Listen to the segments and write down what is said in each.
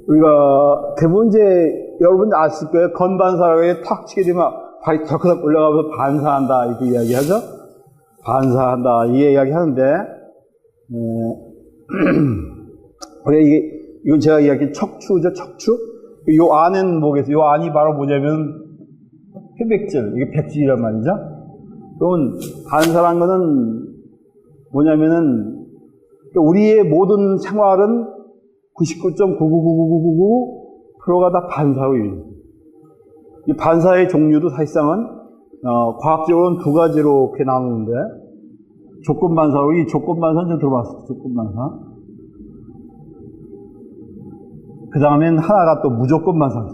우리가 대부분 이제 여러분 아실 거예요. 건반사에 탁 치게 되면 발이 덜커덕 올라가면서 반사한다 이렇게 이야기하죠. 반사한다 이 이야기 하는데 이건 제가 이야기한 척추죠. 척추. 요 안은 뭐겠어요? 요 안이 바로 뭐냐면 회백질, 이게 백질이란 말이죠. 그러면 반사란 거는 뭐냐면은 우리의 모든 생활은 99.99999%가 다 반사로 이루어져요. 이 반사의 종류도 사실상은 과학적으로는 두 가지로 이렇게 나오는데 조건반사로, 이 조건반사는 좀 들어봤어요. 조건반사. 그 다음엔 하나가 또 무조건반사.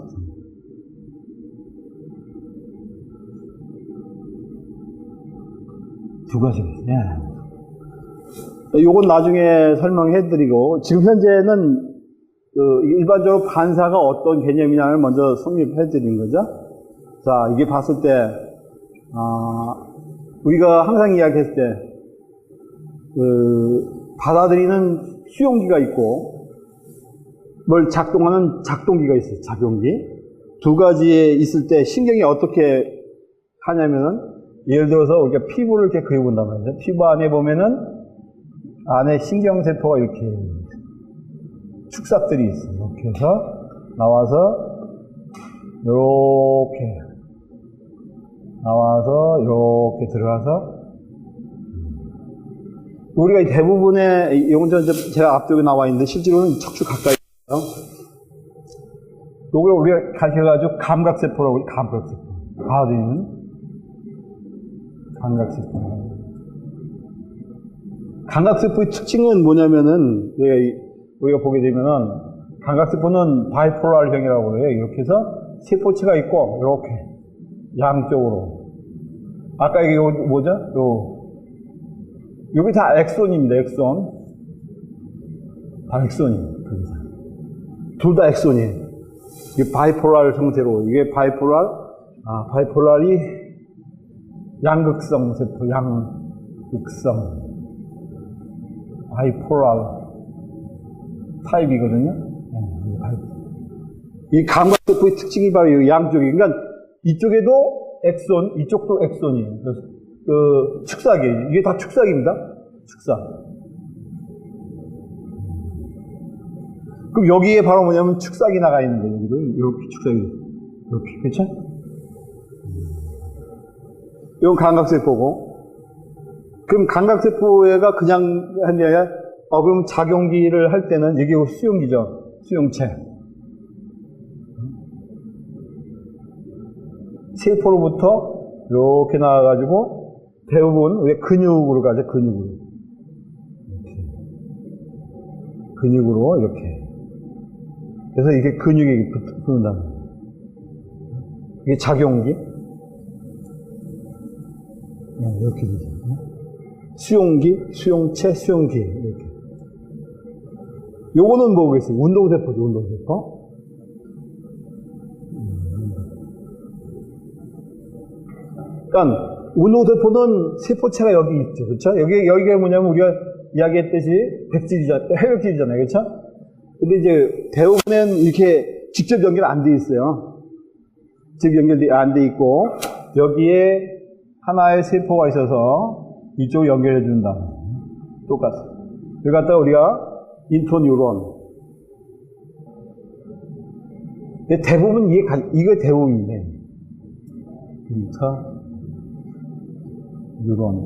두 가지가 있어요. 요건 나중에 설명해드리고, 지금 현재는 일반적으로 반사가 어떤 개념이냐를 먼저 성립해드린 거죠. 자, 이게 봤을 때, 우리가 항상 이야기했을 때, 받아들이는 수용기가 있고, 뭘 작동하는 작동기가 있어요. 작용기. 두 가지에 있을 때 신경이 어떻게 하냐면은, 예를 들어서 우리가 피부를 이렇게 그려본단 말이죠. 피부 안에 보면은, 안에 신경세포가 이렇게 축삽들이 있어요. 이렇게 해서 나와서 이렇게 나와서 이렇게 들어가서 우리가 대부분의 이건 제가 앞쪽에 나와 있는데 실제로는 척추 가까이 있어요. 이걸 우리가 가르쳐가지고 감각세포라고 해요. 감각세포. 받아들이는 감각세포. 감각세포의 특징은 뭐냐면은, 우리가 보게 되면은, 감각세포는 바이폴라르형이라고 그래요. 이렇게 해서 세포체가 있고, 이렇게, 양쪽으로. 아까 이게 뭐죠? 여기 다 엑손입니다, 엑손. 다 엑손이에요. 둘 다 엑손이에요. 이게 바이폴라르 형태로, 이게 바이폴라리 양극성 세포, 양극성. 바이폴라 타입이거든요. 이 감각세포의 특징이 바로 이 양쪽이, 그러니까 이쪽에도 엑손, 이쪽도 엑손이에요. 그래서 축삭이에요. 이게 다 축삭입니다. 축삭. 그럼 여기에 바로 뭐냐면 축삭이 나가 있는 거예요. 여기도 이렇게 축삭이 이렇게, 그렇죠? 이건 감각세포고. 그럼 감각세포가 그냥 한 게 아니라, 그럼 작용기를 할 때는, 여기 수용기죠. 수용체. 세포로부터 이렇게 나와가지고, 대부분, 우리 근육으로 가죠, 근육으로. 이렇게. 근육으로, 이렇게. 그래서 이게 근육이 붙는다. 이게 작용기. 이렇게 되죠. 수용기, 수용체, 수용기. 이렇게. 요거는 뭐겠어요? 운동세포죠, 운동세포. 그러니까, 운동세포는 세포체가 여기 있죠. 그렇죠? 여기가 뭐냐면 우리가 이야기했듯이 백질이잖아요. 해백질이잖아요. 그렇죠? 근데 이제 대부분은 이렇게 직접 연결 안 돼 있어요. 직접 연결이 안 돼 있고, 여기에 하나의 세포가 있어서 이쪽 연결해 준다. 똑같아. 여기 갖다가 우리가 인터뉴런. 대부분 이게 대부분인데. 인터뉴런.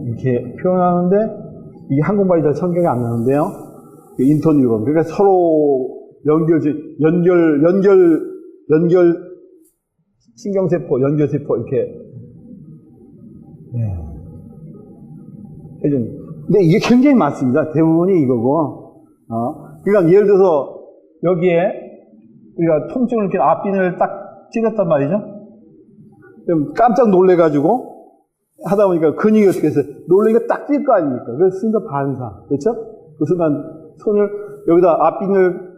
이렇게 표현하는데, 이게 한국말이 잘 성경이 안 나는데요. 인터뉴런. 그러니까 서로 연결, 신경세포, 연결세포, 이렇게. 근데 이게 굉장히 많습니다. 대부분이 이거고. 그러니까 예를 들어서 여기에 우리가 통증을 이렇게 앞핀을 딱 찔렀단 말이죠. 그럼 깜짝 놀래가지고 하다 보니까 근육이 어떻게 해서 놀래니까 딱 찔 거 아닙니까? 그래서 순간 반사. 그렇죠? 그 순간 손을 여기다 앞핀을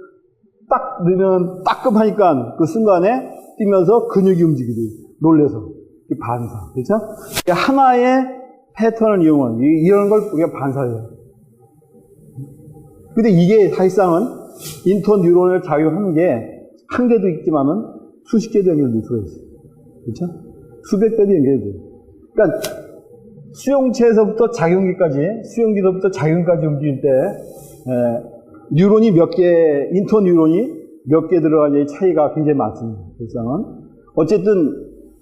딱 넣으면 따끔하니까 그 순간에 뛰면서 근육이 움직이죠. 놀래서. 반사. 그렇죠? 하나의 패턴을 이용한, 이런 걸 우리가 반사해요. 근데 이게 사실상은 인터뉴런을 작용하는 게 한 개도 있지만은 수십 개도 연결될 수가 있어요. 그렇죠? 수백 개도 연결돼요. 그러니까 수용체에서부터 작용기까지, 수용기서부터 작용까지 움직일 때 뉴런이 몇 개, 인터뉴런이 몇 개 들어가냐의 차이가 굉장히 많습니다. 사실상은. 어쨌든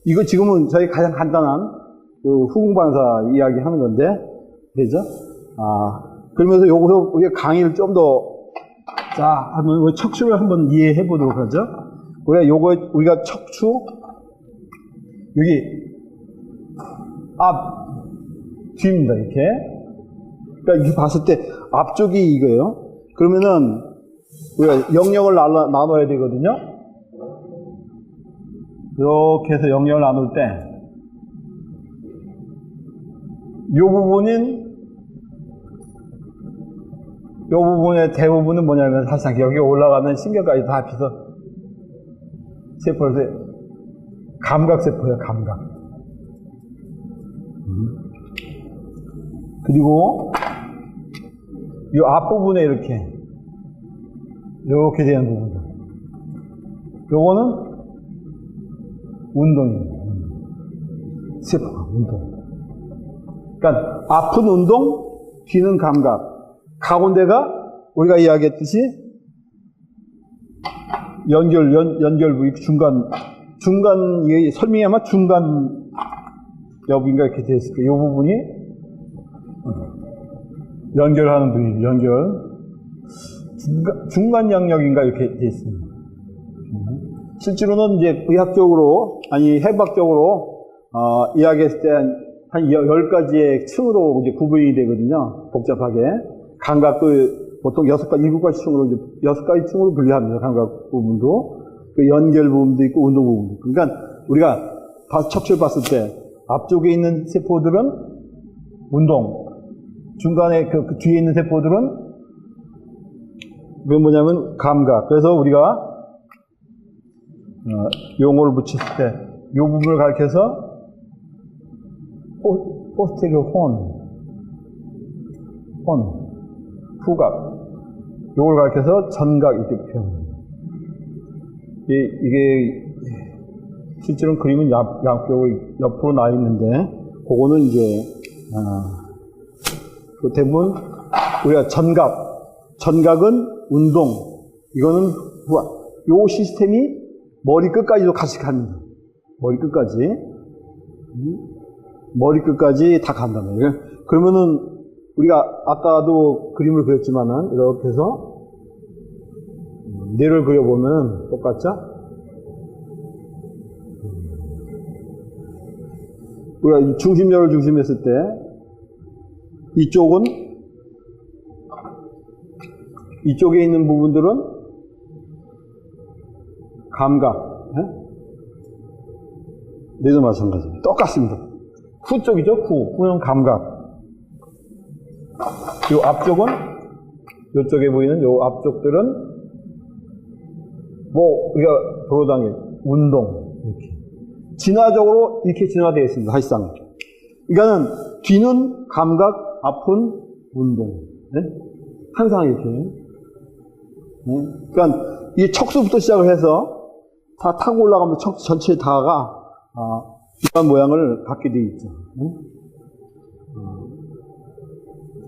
이거 지금은 저희 가장 간단한 그 후궁반사 이야기 하는 건데, 되죠? 그러면서 여기서 우리가 강의를 좀 더, 자, 한번 척추를 한번 이해해 보도록 하죠. 우리가 척추, 여기, 뒤입니다, 이렇게. 그러니까 이렇게 봤을 때 앞쪽이 이거예요. 그러면은 우리가 영역을 나눠야 되거든요. 이렇게 해서 영역을 나눌 때, 요 부분의 대부분은 뭐냐면 사실상 여기 올라가는 신경까지 다 합쳐서 세포에서 감각세포예요, 감각. 그리고 이 앞부분에 이렇게 되는 부분들. 요거는 운동입니다. 세포가 운동. 그러니까 앞은 운동, 뒤는 감각. 가운데가 우리가 이야기했듯이 연결 부위, 중간, 이게 설명이 아마 중간 여부인가 이렇게 되어 있을 거예요. 이 부분이 연결하는 부위, 중간 영역인가 이렇게 되어 있습니다. 실제로는 이제 의학적으로, 해부학적으로, 이야기했을 때 한 10가지의 층으로 이제 구분이 되거든요. 복잡하게. 감각도 보통 6가지, 7가지 층으로, 이제 6가지 층으로 분류합니다. 감각 부분도. 그 연결 부분도 있고, 운동 부분도 있고. 그러니까 우리가 척추를 봤을 때, 앞쪽에 있는 세포들은 운동, 중간에 그 뒤에 있는 세포들은 그건 뭐냐면 감각. 그래서 우리가 용어를 붙였을 때, 이 부분을 가리켜서 포스테리어 후각, 요걸 가리켜서 전각 이렇게 표현합니다. 이게 실제로는 그림은 양쪽으로 옆으로 나 있는데, 그거는 이제 대부분 우리가 전각은 운동, 이거는 후각. 요 시스템이 머리 끝까지도 같이 갑니다. 머리 끝까지 다 간단 말이에요. 그러면은 우리가 아까도 그림을 그렸지만은 이렇게 해서 뇌를 그려보면 똑같죠? 우리가 중심력을 중심했을 때 이쪽에 있는 부분들은 감각, 뇌도 마찬가지입니다. 똑같습니다. 후 쪽이죠, 후는 감각. 요 앞쪽은, 요쪽에 보이는 요 앞쪽들은, 우리가 도로당길, 운동, 이렇게. 진화적으로 이렇게 진화되어 있습니다, 사실상. 그러니까는, 뒤는 감각, 앞은 운동. 네? 항상 이렇게. 네? 그러니까, 이 척수부터 시작을 해서, 다 타고 올라가면 척수 전체에 다가, 이런 모양을 갖게 되어 있죠.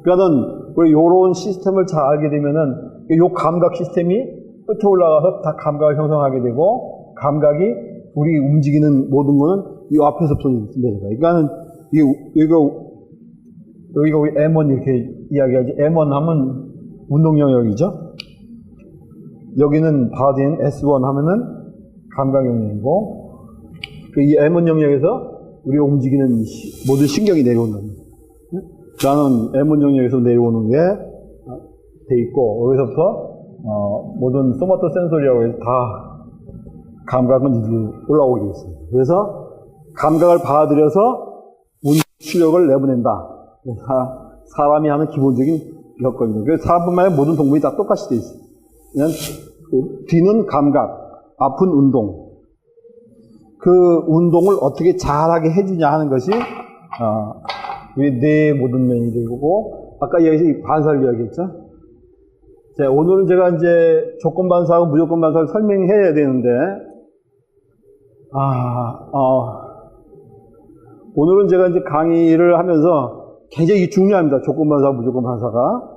그러니까 우리 요런 시스템을 잘 알게 되면은 요 감각 시스템이 끝에 올라가서 다 감각을 형성하게 되고, 감각이 우리 움직이는 모든 거는 이 앞에서부터 내려가요. 그러니까는 여기가 우리 M1 이렇게 이야기하지. M1 하면 운동 영역이죠. 여기는 바디인 S1 하면은 감각 영역이고, 이 M1 영역에서 우리가 움직이는 모든 신경이 내려오는 겁니다. 나는 M1 영역에서 내려오는 게 돼 있고, 여기서부터 모든 소마토 센소리라고 해서 다 감각은 이제 올라오게 있습니다. 그래서 감각을 받아들여서 운동 출력을 내보낸다. 사람이 하는 기본적인 여건입니다. 그래서 사람뿐만 아니라 모든 동물이 다 똑같이 돼 있어요. 그냥 뒤는 감각, 앞은 운동. 그 운동을 어떻게 잘하게 해주냐 하는 것이 우리 뇌의 모든 면이 되고, 아까 여기서 반사를 이야기했죠. 자, 오늘은 제가 이제 조건 반사하고 무조건 반사를 설명해야 되는데, 오늘은 제가 이제 강의를 하면서 굉장히 중요합니다. 조건 반사, 무조건 반사가.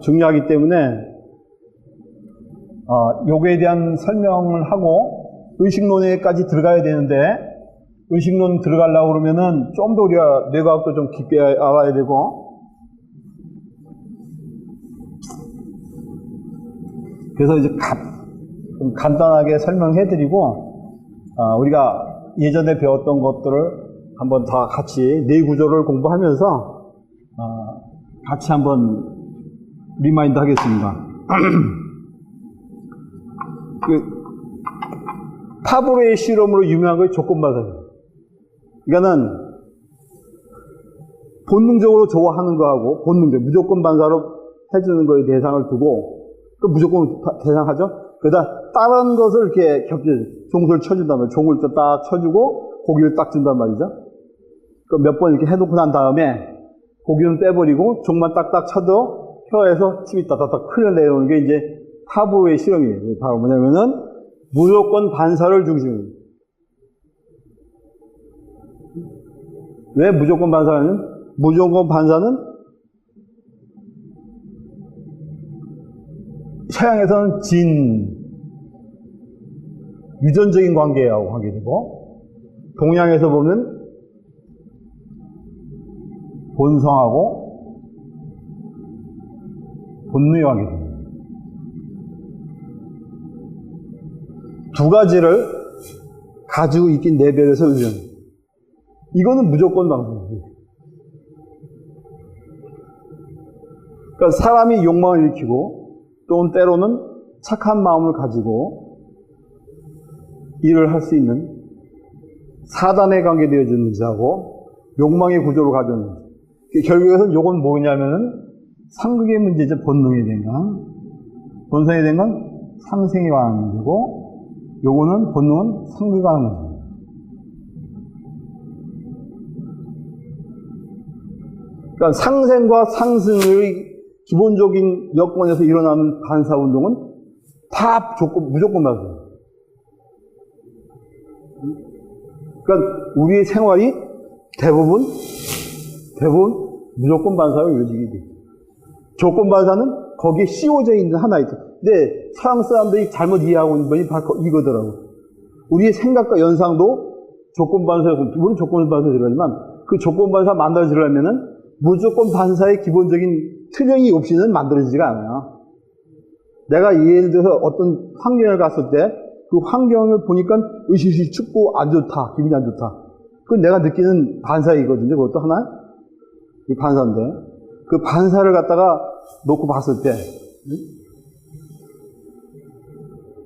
중요하기 때문에, 요거에 대한 설명을 하고, 의식론에까지 들어가야 되는데, 의식론 들어가려고 그러면은 좀 더 우리가 뇌과학도 좀 깊게 알아야 되고, 그래서 이제 좀 간단하게 설명해드리고, 우리가 예전에 배웠던 것들을 한번 다 같이 뇌 구조를 공부하면서, 같이 한번 리마인드 하겠습니다. 파브로의 실험으로 유명한 것이 조건반사입니다. 그러니까는 본능적으로 좋아하는 거하고 무조건 반사로 해주는 거에 대상을 두고 그 무조건 대상하죠. 그러다 다른 것을 이렇게 종소를 쳐준단 말이에요. 종을 딱 쳐주고 고기를 딱 준단 말이죠. 그 몇 번 이렇게 해놓고 난 다음에 고기는 빼버리고 종만 딱딱 쳐도 혀에서 침이 따닥따닥 흘러내려오는 게 이제 파브로의 실험이에요. 바로 뭐냐면은 무조건 반사를 중심으로. 왜 무조건 반사는? 무조건 반사는 서양에서는 유전적인 관계하고 관계되고, 동양에서 보면 본성하고 본능의 관계됩니다. 두 가지를 가지고 있긴 내별에서 의견. 이거는 무조건 방법이에요. 그러니까 사람이 욕망을 일으키고 또는 때로는 착한 마음을 가지고 일을 할 수 있는 사단에 관계되어지는 자하고 욕망의 구조를 가져오는 자. 결국에는 요건 뭐냐면은 상극의 문제죠. 본능에 대한 건. 본성에 대한 건 상생에 관한 문제고, 요거는 본능은 상극에 관한 문제입니다. 그러니까 상생과 상승의 기본적인 여건에서 일어나는 반사 운동은 다 무조건 반사입니다. 그러니까 우리의 생활이 대부분 무조건 반사로 이루어지게 돼요. 조건 반사는 거기에 씌워져 있는 하나 있죠. 근데 서양 사람들이 잘못 이해하고 있는 것이 바로 이거더라고요. 우리의 생각과 연상도 조건 반사에, 물론 조건 반사에 들어가지만 그 조건 반사 만들어지려면은 무조건 반사의 기본적인 틀령이 없이는 만들어지지가 않아요. 내가 예를 들어서 어떤 환경을 갔을 때 그 환경을 보니까 으시으시 춥고 안 좋다, 기분이 안 좋다. 그건 내가 느끼는 반사이거든요. 그것도 하나? 이 반사인데. 그 반사를 갖다가 놓고 봤을 때,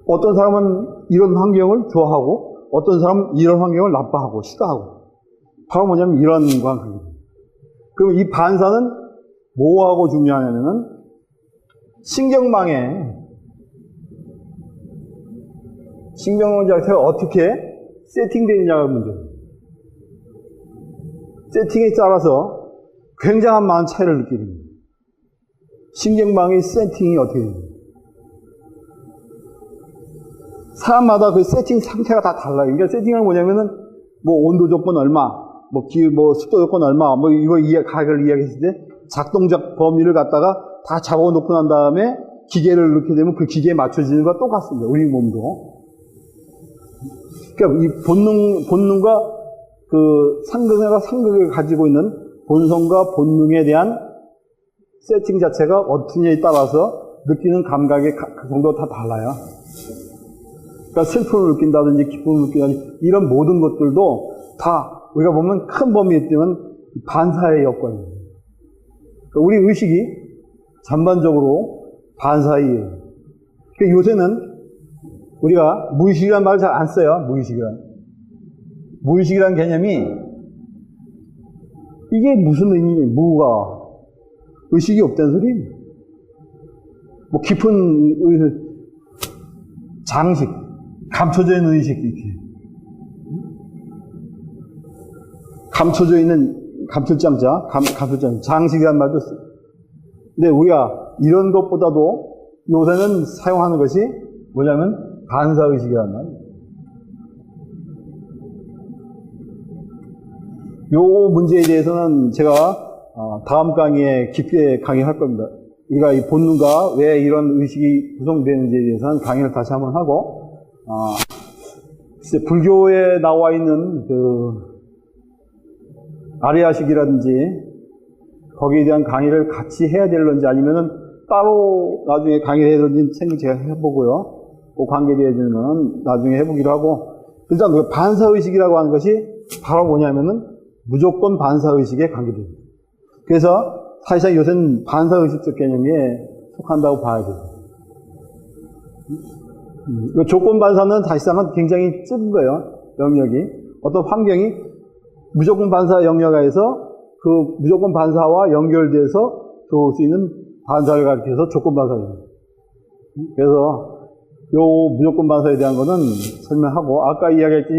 어떤 사람은 이런 환경을 좋아하고, 어떤 사람은 이런 환경을 나빠하고, 싫어하고. 바로 뭐냐면 이런 관계입니다. 그럼 이 반사는 뭐하고 중요하냐면은, 신경망 자체가 어떻게 세팅되느냐가 문제입니다. 세팅에 따라서 굉장한 많은 차이를 느끼게 됩니다. 신경망의 세팅이 어떻게 됩니까? 사람마다 그 세팅 상태가 다 달라요. 그러니까 세팅은 뭐냐면은, 온도 조건 얼마, 습도 조건 얼마, 가격을 이야기했을 때, 작동적 범위를 갖다가 다 잡아놓고 난 다음에 기계를 넣게 되면 그 기계에 맞춰지는 것과 똑같습니다. 우리 몸도. 그러니까 이 본능과 그 상극을 가지고 있는 본성과 본능에 대한 세팅 자체가 어떠냐에 따라서 느끼는 감각의 그 정도가 다 달라요. 그러니까 슬픔을 느낀다든지 기쁨을 느낀다든지 이런 모든 것들도 다 우리가 보면 큰 범위에 뜨면 반사의 여건입니다. 그러니까 우리 의식이 전반적으로 반사이에요. 그러니까 요새는 우리가 무의식이라는 말을 잘 안 써요. 무의식이라는 개념이 이게 무슨 의미예요? 무가 의식이 없다는 소리예요. 깊은 장식, 감춰져 있는 의식 이렇게 감춰져 있는 감출장자, 장식이라는 말도 써요. 근데 우리가 이런 것보다도 요새는 사용하는 것이 뭐냐면 반사의식이라는 말이에요. 요 문제에 대해서는 제가 다음 강의에 깊게 강의할 겁니다. 우리가 이 본능과 왜 이런 의식이 구성되는지에 대해서는 강의를 다시 한번 하고, 불교에 나와 있는 아리아식이라든지 거기에 대한 강의를 같이 해야 될런지 아니면은 따로 나중에 강의를 해야 될런지 제가 해보고요. 그 관계에 대해서는 나중에 해보기로 하고, 일단 그 반사의식이라고 하는 것이 바로 뭐냐면은 무조건 반사의식에 관계됩니다. 그래서 사실상 요새는 반사의식적 개념에 속한다고 봐야 돼요. 조건 반사는 사실상은 굉장히 좁은 거예요. 영역이. 어떤 환경이 무조건 반사 영역에서 그 무조건 반사와 연결돼서 들어올 수 있는 반사를 가리켜서 조건 반사입니다. 그래서 요 무조건 반사에 대한 거는 설명하고, 아까 이야기했지,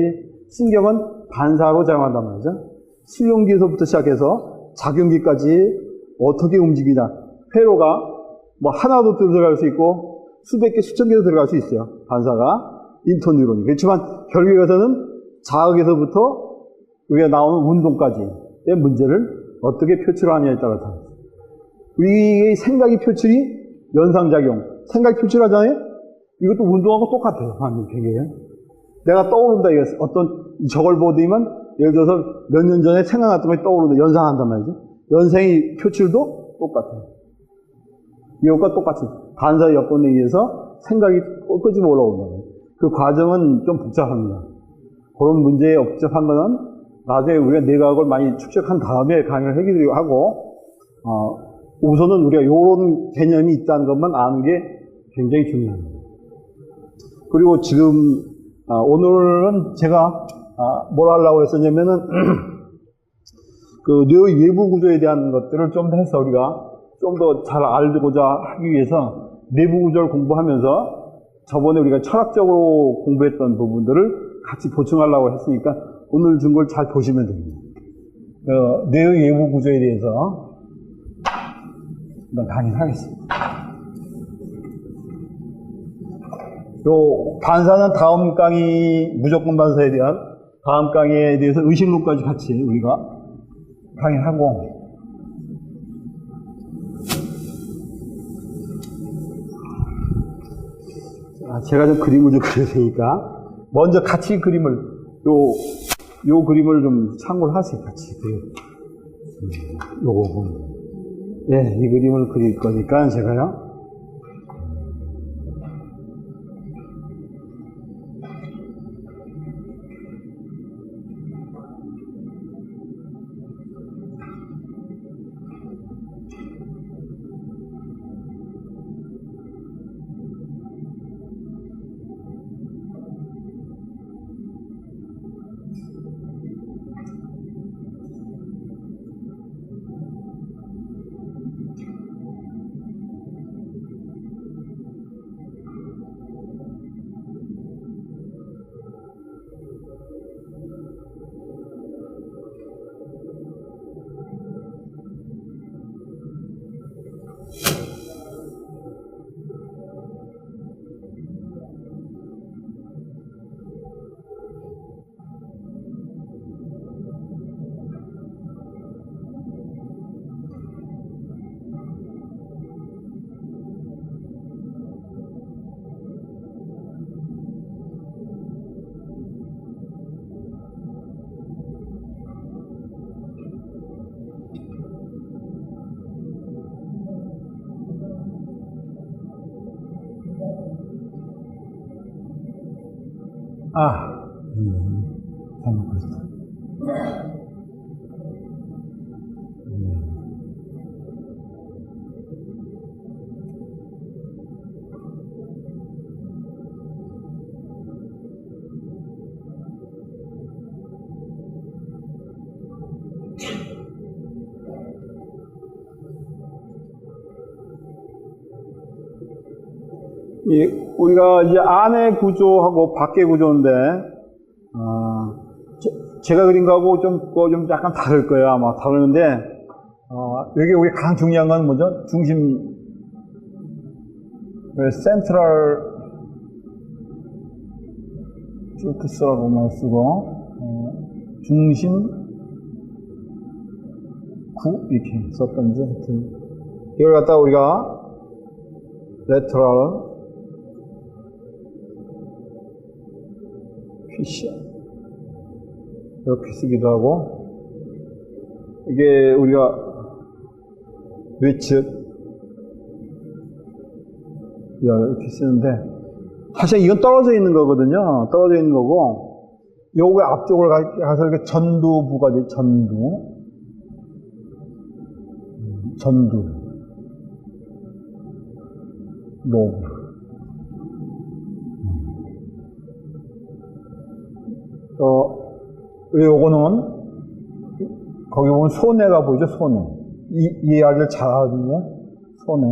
신경은 반사로 작용한단 말이죠. 수용기에서부터 시작해서 작용기까지 어떻게 움직이냐. 회로가 뭐 하나도 들어갈 수 있고 수백 개, 수천 개도 들어갈 수 있어요. 반사가. 인터뉴런이. 그렇지만 결국에서는 자극에서부터 우리가 나오는 운동까지의 문제를 어떻게 표출하느냐에 따라 다릅니다. 우리의 생각이 표출이 연상작용. 생각이 표출하잖아요? 이것도 운동하고 똑같아요. 반응 굉장히. 내가 떠오른다. 이거 어떤 저걸 보더니만 예를 들어서 몇 년 전에 생각났던 것이 떠오른다. 연상한단 말이죠. 연생의 표출도 똑같아요. 이것과 똑같이 반사의 여건에 의해서 생각이 끄집어 올라온다. 그 과정은 좀 복잡합니다. 그런 문제에 복잡한 거는 나중에 우리가 내각을 많이 축적한 다음에 강의를 해드리고 하고, 우선은 우리가 이런 개념이 있다는 것만 아는 게 굉장히 중요합니다. 그리고 지금 오늘은 제가 뭘 하려고 했었냐면은 그 뇌의 외부 구조에 대한 것들을 좀 더 해서 우리가 좀 더 잘 알고자 하기 위해서 내부 구조를 공부하면서 저번에 우리가 철학적으로 공부했던 부분들을 같이 보충하려고 했으니까 오늘 준 걸 잘 보시면 됩니다. 뇌의 외부 구조에 대해서 강의를 하겠습니다. 요 반사는 다음 강의, 무조건 반사에 대한 다음 강의에 대해서 의식론까지 같이 우리가 강의하고, 제가 좀 그림을 좀 그려야 되니까 먼저 같이 그림을 요 그림을 좀 참고를 하세요. 같이 요거 보면, 예, 이 그림을 그릴 거니까 제가요. 잘못 그렸어. 우리가 이제 안의 구조하고 밖의 구조인데, 제가 그린 거하고 좀 약간 다를 거예요. 아마 다르는데, 여기 우리 가장 중요한 건 뭐죠? 중심, 센트럴 슈트스라고 말 쓰고, 중심 구 이렇게 썼던지 하여튼 이걸 갖다가 우리가 레터럴 피셔 이렇게 쓰기도 하고, 이게 우리가 위측 이렇게 쓰는데, 사실 이건 떨어져 있는 거거든요. 떨어져 있는 거고, 요거 앞쪽으로 가서 이렇게 전두부가 돼. 전두 로브. 요거는 거기 보면 소뇌가 보이죠. 소뇌. 이 이야기를 잘 하거든요. 소뇌.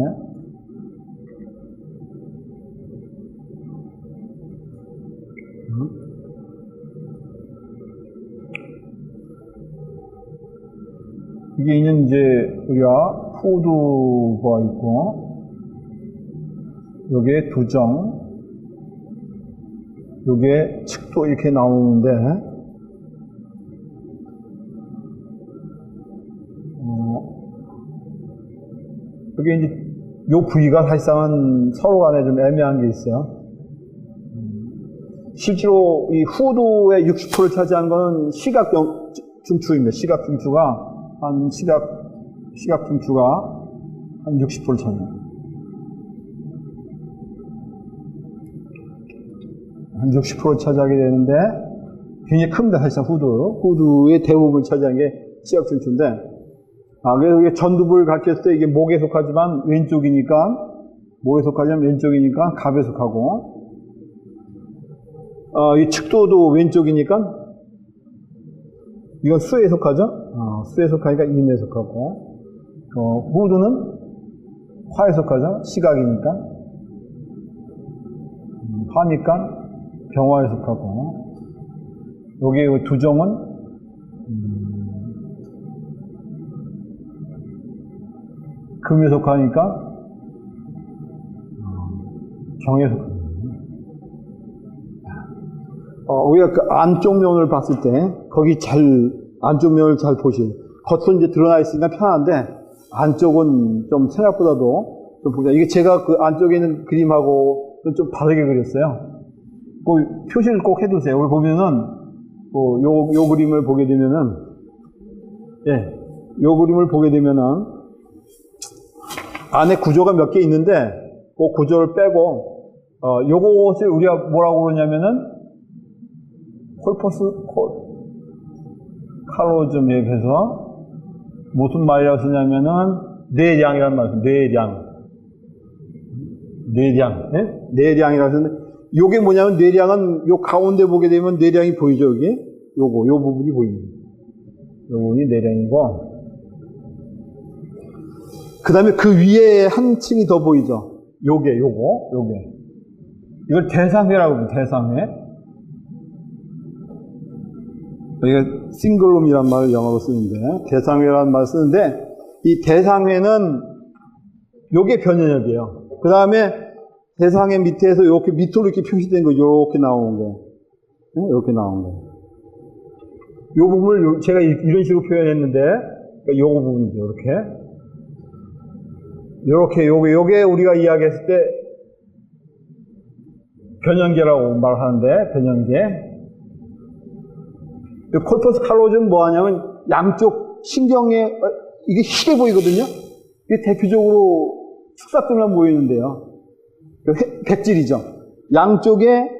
이게 이제 우리가 후두가 있고, 요게 두정, 요게 측도 이렇게 나오는데, 여기 이제 요 부위가 사실상은 서로 간에 좀 애매한 게 있어요. 실제로 이 후두의 60%를 차지한 거는 시각 중추입니다. 시각 중추가 한 시각 중추가 한 60%를 차지해요. 한 60%를 차지하게 되는데 굉장히 큽니다. 사실상 후두의 대부분을 차지한 게 시각 중추인데, 그래서 이게 전두부를 갖췄을 때 이게 목에 속하지만 왼쪽이니까, 목에 속하지만 왼쪽이니까 갑에 속하고, 이 측도도 왼쪽이니까 이건 수에 속하죠? 수에 속하니까 임에 속하고, 후두는 화에 속하죠? 시각이니까. 화니까 병화에 속하고, 여기 두정은 금에 속하니까 경에 속합니다. 우리가 그 안쪽 면을 봤을 때, 거기 안쪽 면을 잘 보시죠. 겉은 이제 드러나 있으니까 편한데, 안쪽은 좀 생각보다도 좀 보자. 이게 제가 그 안쪽에 있는 그림하고 좀 다르게 그렸어요. 그 표시를 꼭 해두세요. 여기 보면은, 요 그림을 보게 되면은, 요 그림을 보게 되면은, 안에 구조가 몇 개 있는데, 그 구조를 빼고, 요것을 우리가 뭐라고 그러냐면은, 콜포스 칼로즘에 비해서 무슨 말이라고 쓰냐면은 뇌량이라는 말이에요. 뇌량. 네? 뇌량이라고 쓰는데, 요게 뭐냐면, 뇌량은 요 가운데 보게 되면 뇌량이 보이죠, 여기? 요 부분이 보입니다. 요 부분이 뇌량이고, 그 다음에 그 위에 한 층이 더 보이죠? 요게. 이걸 대상회라고 합니다, 대상회. 여기가 싱글룸이란 말을 영어로 쓰는데, 대상회라는 말을 쓰는데, 이 대상회는 요게 변연역이에요. 그 다음에 대상회 밑에서 이렇게 밑으로 이렇게 표시된 거, 요렇게 나오는 거. 이렇게 나오는 거. 요 부분을 제가 이런 식으로 표현했는데, 그러니까 요 부분이죠, 요렇게, 요게 우리가 이야기했을 때, 변연계라고 말하는데, 변연계. 콜포스 칼로즘 뭐 하냐면, 양쪽 신경에, 이게 희게 보이거든요? 이게 대표적으로 축사점만 보이는데요. 백질이죠. 양쪽에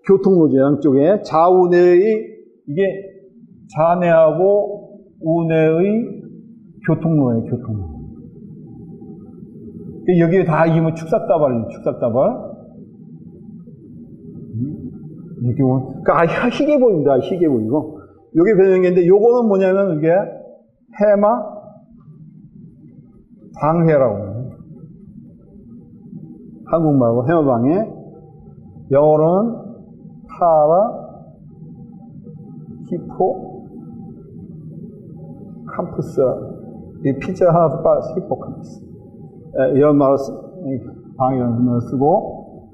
교통로죠, 양쪽에. 좌우내의, 이게 좌뇌하고 우뇌의 교통로예요, 교통로. 여기에 다 이면 축삭다발이에요, 축삭다발. 이렇게 보면, 그러니까 희게 보입니다, 희게 보이고. 요게 변형인데, 요거는 뭐냐면, 이게 해마 방해라고 해요. 한국말로 해마 방해. 영어로는 파라 히포 캠퍼스 이 피자 하나 빠지게 복합했어. 이런 말을 방이라는 쓰고,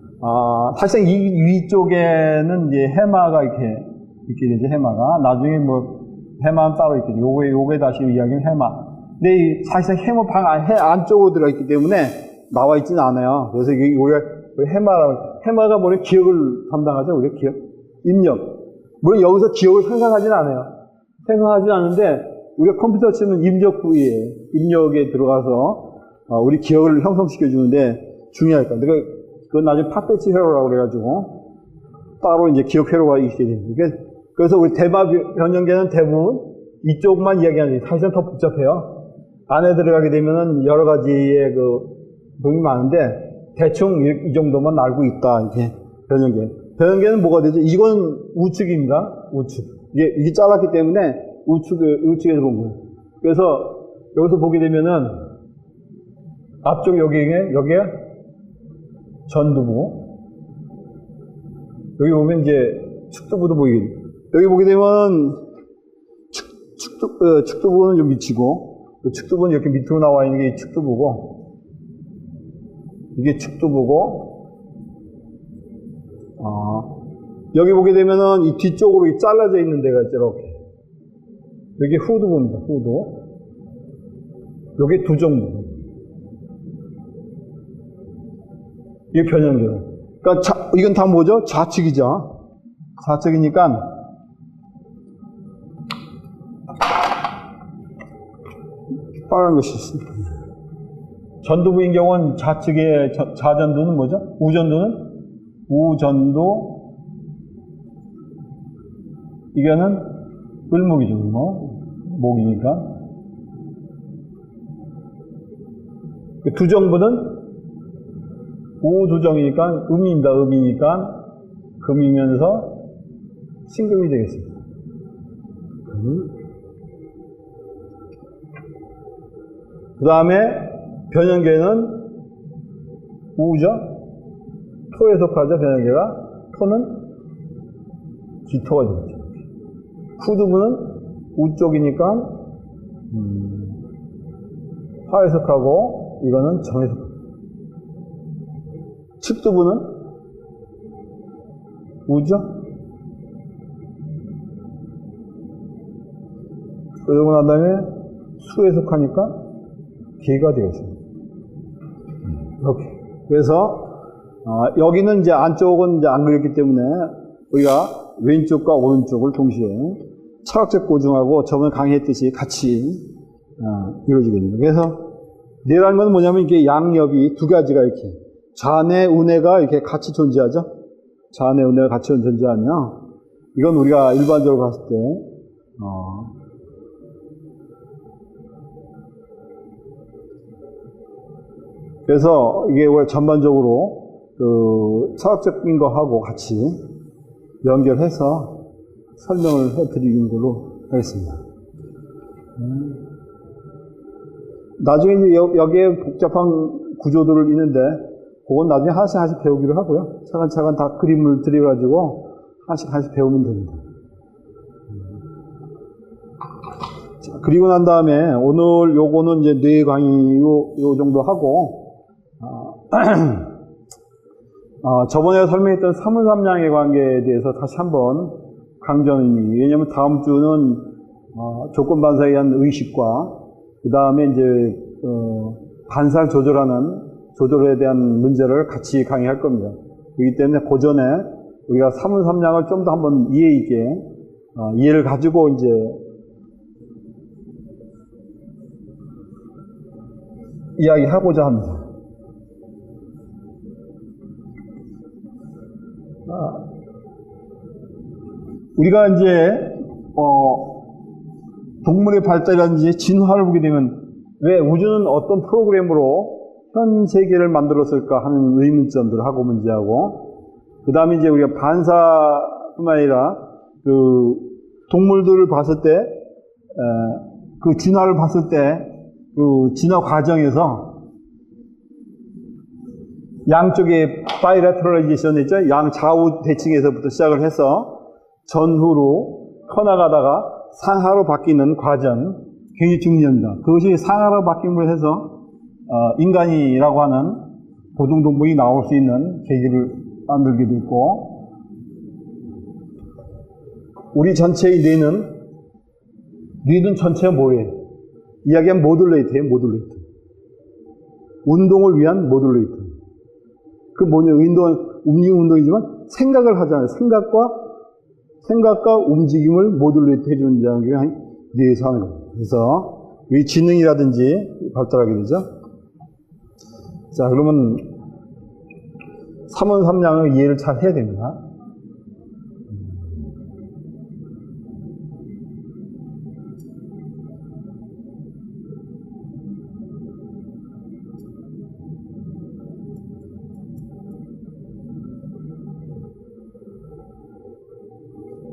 사실상 이 위쪽에는 이제 해마가 이렇게 되죠, 해마가. 나중에 뭐, 해마는 따로 있겠죠. 요게 다시 이야기는 해마. 근데 사실상 해마 해 안쪽으로 들어있기 때문에 나와 있지는 않아요. 그래서 우리가 해마가 뭐냐, 기억을 담당하죠, 우리가 기억. 입력. 물론 여기서 기억을 생각하지는 않아요. 생각하지는 않는데, 우리가 컴퓨터 치면 입력 부위에, 입력에 들어가서, 우리 기억을 형성시켜주는데 중요할 거야. 그건 나중에 팟배치 회로라고 그래가지고, 따로 이제 기억 회로가 있게 됩니다. 그래서 우리 대마 변형계는 대부분 이쪽만 이야기하는 게 사실은 더 복잡해요. 안에 들어가게 되면은 여러 가지의 동이 많은데, 대충 이 정도만 알고 있다, 이렇게 변형계. 변형계는 뭐가 되죠? 이건 우측입니다. 우측. 이게 잘랐기 때문에 우측에서 본 거예요. 그래서 여기서 보게 되면은 앞쪽 여기에 전두부. 여기 보면 이제 측두부도 보이게. 여기 보게 되면 측두부는 좀 밑이고, 측두부는 이렇게 밑으로 나와 있는 게 측두부고, 이게 측두부고, 여기 보게 되면은 이 뒤쪽으로 잘라져 있는 데가 있죠, 이렇게. 여기 후두부입니다, 후두. 여기 두정부. 이게 변형계요. 그러니까 이건 다 뭐죠? 좌측이죠. 좌측이니까 빠른 것이 있습니다. 전두부인 경우는 좌측의 좌전두는 뭐죠? 우전두. 이거는 을목이죠, 목이니까. 두정부는 우두정이니까 음이니까 금이면서 신금이 되겠습니다. 그 다음에 변형계는 우죠. 토에 속하죠, 변형계가. 토는 기토가 되겠죠. 후두부는 우쪽이니까 화에 속하고 이거는 정에 속하고. 측두부는 우죠. 그러고 난 다음에 수에 속하니까 개가 되겠습니다. 이렇게. 그래서 여기는 이제 안쪽은 이제 안 그렸기 때문에 우리가 왼쪽과 오른쪽을 동시에 철학적 고증하고 저번에 강의했듯이 같이 이루어지게 됩니다. 그래서 뇌라는 건 뭐냐면 이게 양옆이 두 가지가 이렇게 좌뇌, 우뇌가 이렇게 같이 존재하죠. 좌뇌, 우뇌가 같이 존재하면 이건 우리가 일반적으로 봤을 때 그래서 이게 왜 전반적으로 철학적인 거하고 같이 연결해서 설명을 해드리는 걸로 하겠습니다. 나중에 이제 여기에 복잡한 구조들을 있는데 그건 나중에 하나씩 배우기로 하고요. 차근차근 다 그림을 들여가지고 하나씩 배우면 됩니다. 자, 그리고 난 다음에 오늘 요거는 이제 뇌 강의 요 정도 하고 저번에 설명했던 사문삼량의 관계에 대해서 다시 한번 강조하는 왜냐면 다음 주는 조건반사에 의한 의식과 그 다음에 이제 반사를 조절에 대한 문제를 같이 강의할 겁니다. 그렇기 때문에 그 전에 우리가 사문삼량을 좀 더 한번 이해 있게 이해를 가지고 이제 이야기하고자 합니다. 우리가 이제 동물의 발달이라든지 진화를 보게 되면 왜 우주는 어떤 프로그램으로 현 세계를 만들었을까 하는 의문점들을 하고 문제하고 그 다음에 이제 우리가 반사뿐만 아니라 그 동물들을 봤을 때 그 진화를 봤을 때 그 진화 과정에서 양쪽의 바이래터럴리제이션 있죠? 양 좌우 대칭에서부터 시작을 해서 전후로 커나가다가 상하로 바뀌는 과정, 굉장히 중요합니다. 그것이 상하로 바뀜으로 해서 인간이라고 하는 고등동물이 나올 수 있는 계기를 만들기도 있고, 우리 전체의 뇌는 전체가 뭐예요? 이야기하면 모듈레이터예요, 모듈레이터. 운동을 위한 모듈레이터. 그 뭐냐, 움직임 운동이지만 생각을 하잖아요. 생각과 움직임을 모듈레이터 해주는 게 뇌에서 하는 거예요. 그래서 우리 지능이라든지 발달하게 되죠. 자, 그러면 삼원삼양을 이해를 잘 해야 됩니다.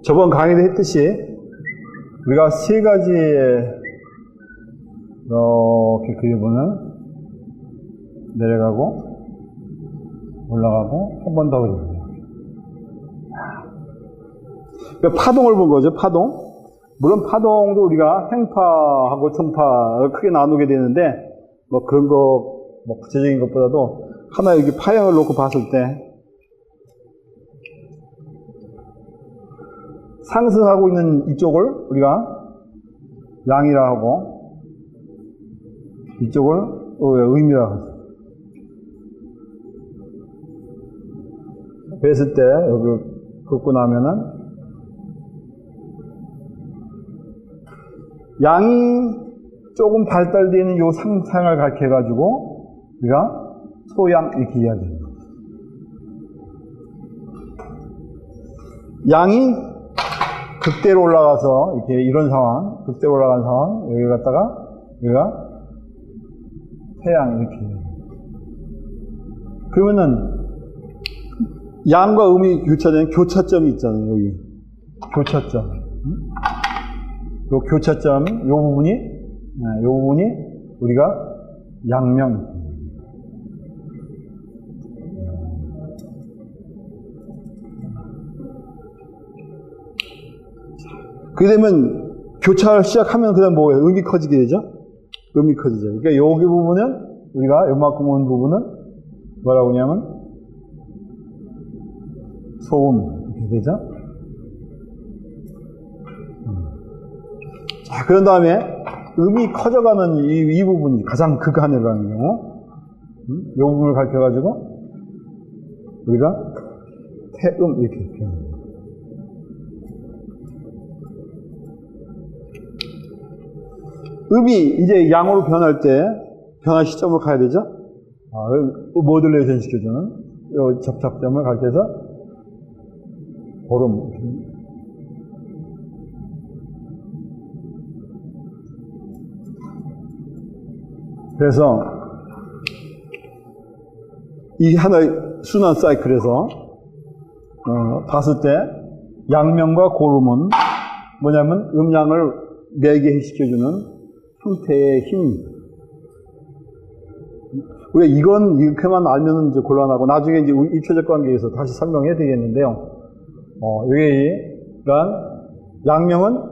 저번 강의도 했듯이 우리가 세 가지 이렇게 그려보면 내려가고 올라가고 한 번 더 그립니다. 그러니까 파동을 본 거죠, 파동. 물론 파동도 우리가 행파하고 전파를 크게 나누게 되는데, 뭐 그런 거, 뭐 구체적인 것보다도 하나 여기 파형을 놓고 봤을 때 상승하고 있는 이쪽을 우리가 양이라 하고 이쪽을 음이라 하죠. 뵀을 때 여기 긋고 나면은 양이 조금 발달되는 요 상상을 가르쳐 가지고 우리가 소양 이렇게 이야기합니다. 양이 극대로 올라가서 이렇게 이런 상황, 극대로 올라간 상황, 여기 갔다가 여기가 태양 이렇게. 그러면은 양과 음이 교차되는 교차점이 있잖아요, 여기. 교차점. 요 교차점, 요 부분이 우리가 양명. 그게 되면 교차를 시작하면 그다음 뭐예요? 음이 커지게 되죠? 음이 커지죠. 그러니까 여기 부분은 우리가 요만큼 온 부분은 뭐라고 하냐면 소음 이렇게 되죠? 자, 그런 다음에 음이 커져가는 이 부분이 가장 극한이라는 경우, 이 부분을 가르쳐가지고 우리가 태음 이렇게 표현합니다. 음이 이제 양으로 변할 때 변화 시점으로 가야 되죠? 모듈레이션 시켜주는 이 접착점을 가르쳐서 보름. 그래서 이 하나의 순환 사이클에서 봤을 때 양명과 고름은 뭐냐면 음양을 매개시켜주는 형태의 힘입니다. 우리가 이건 이렇게만 알면 이제 곤란하고 나중에 이제 입체적 관계에서 다시 설명해야 되겠는데요. 그러니까 양명은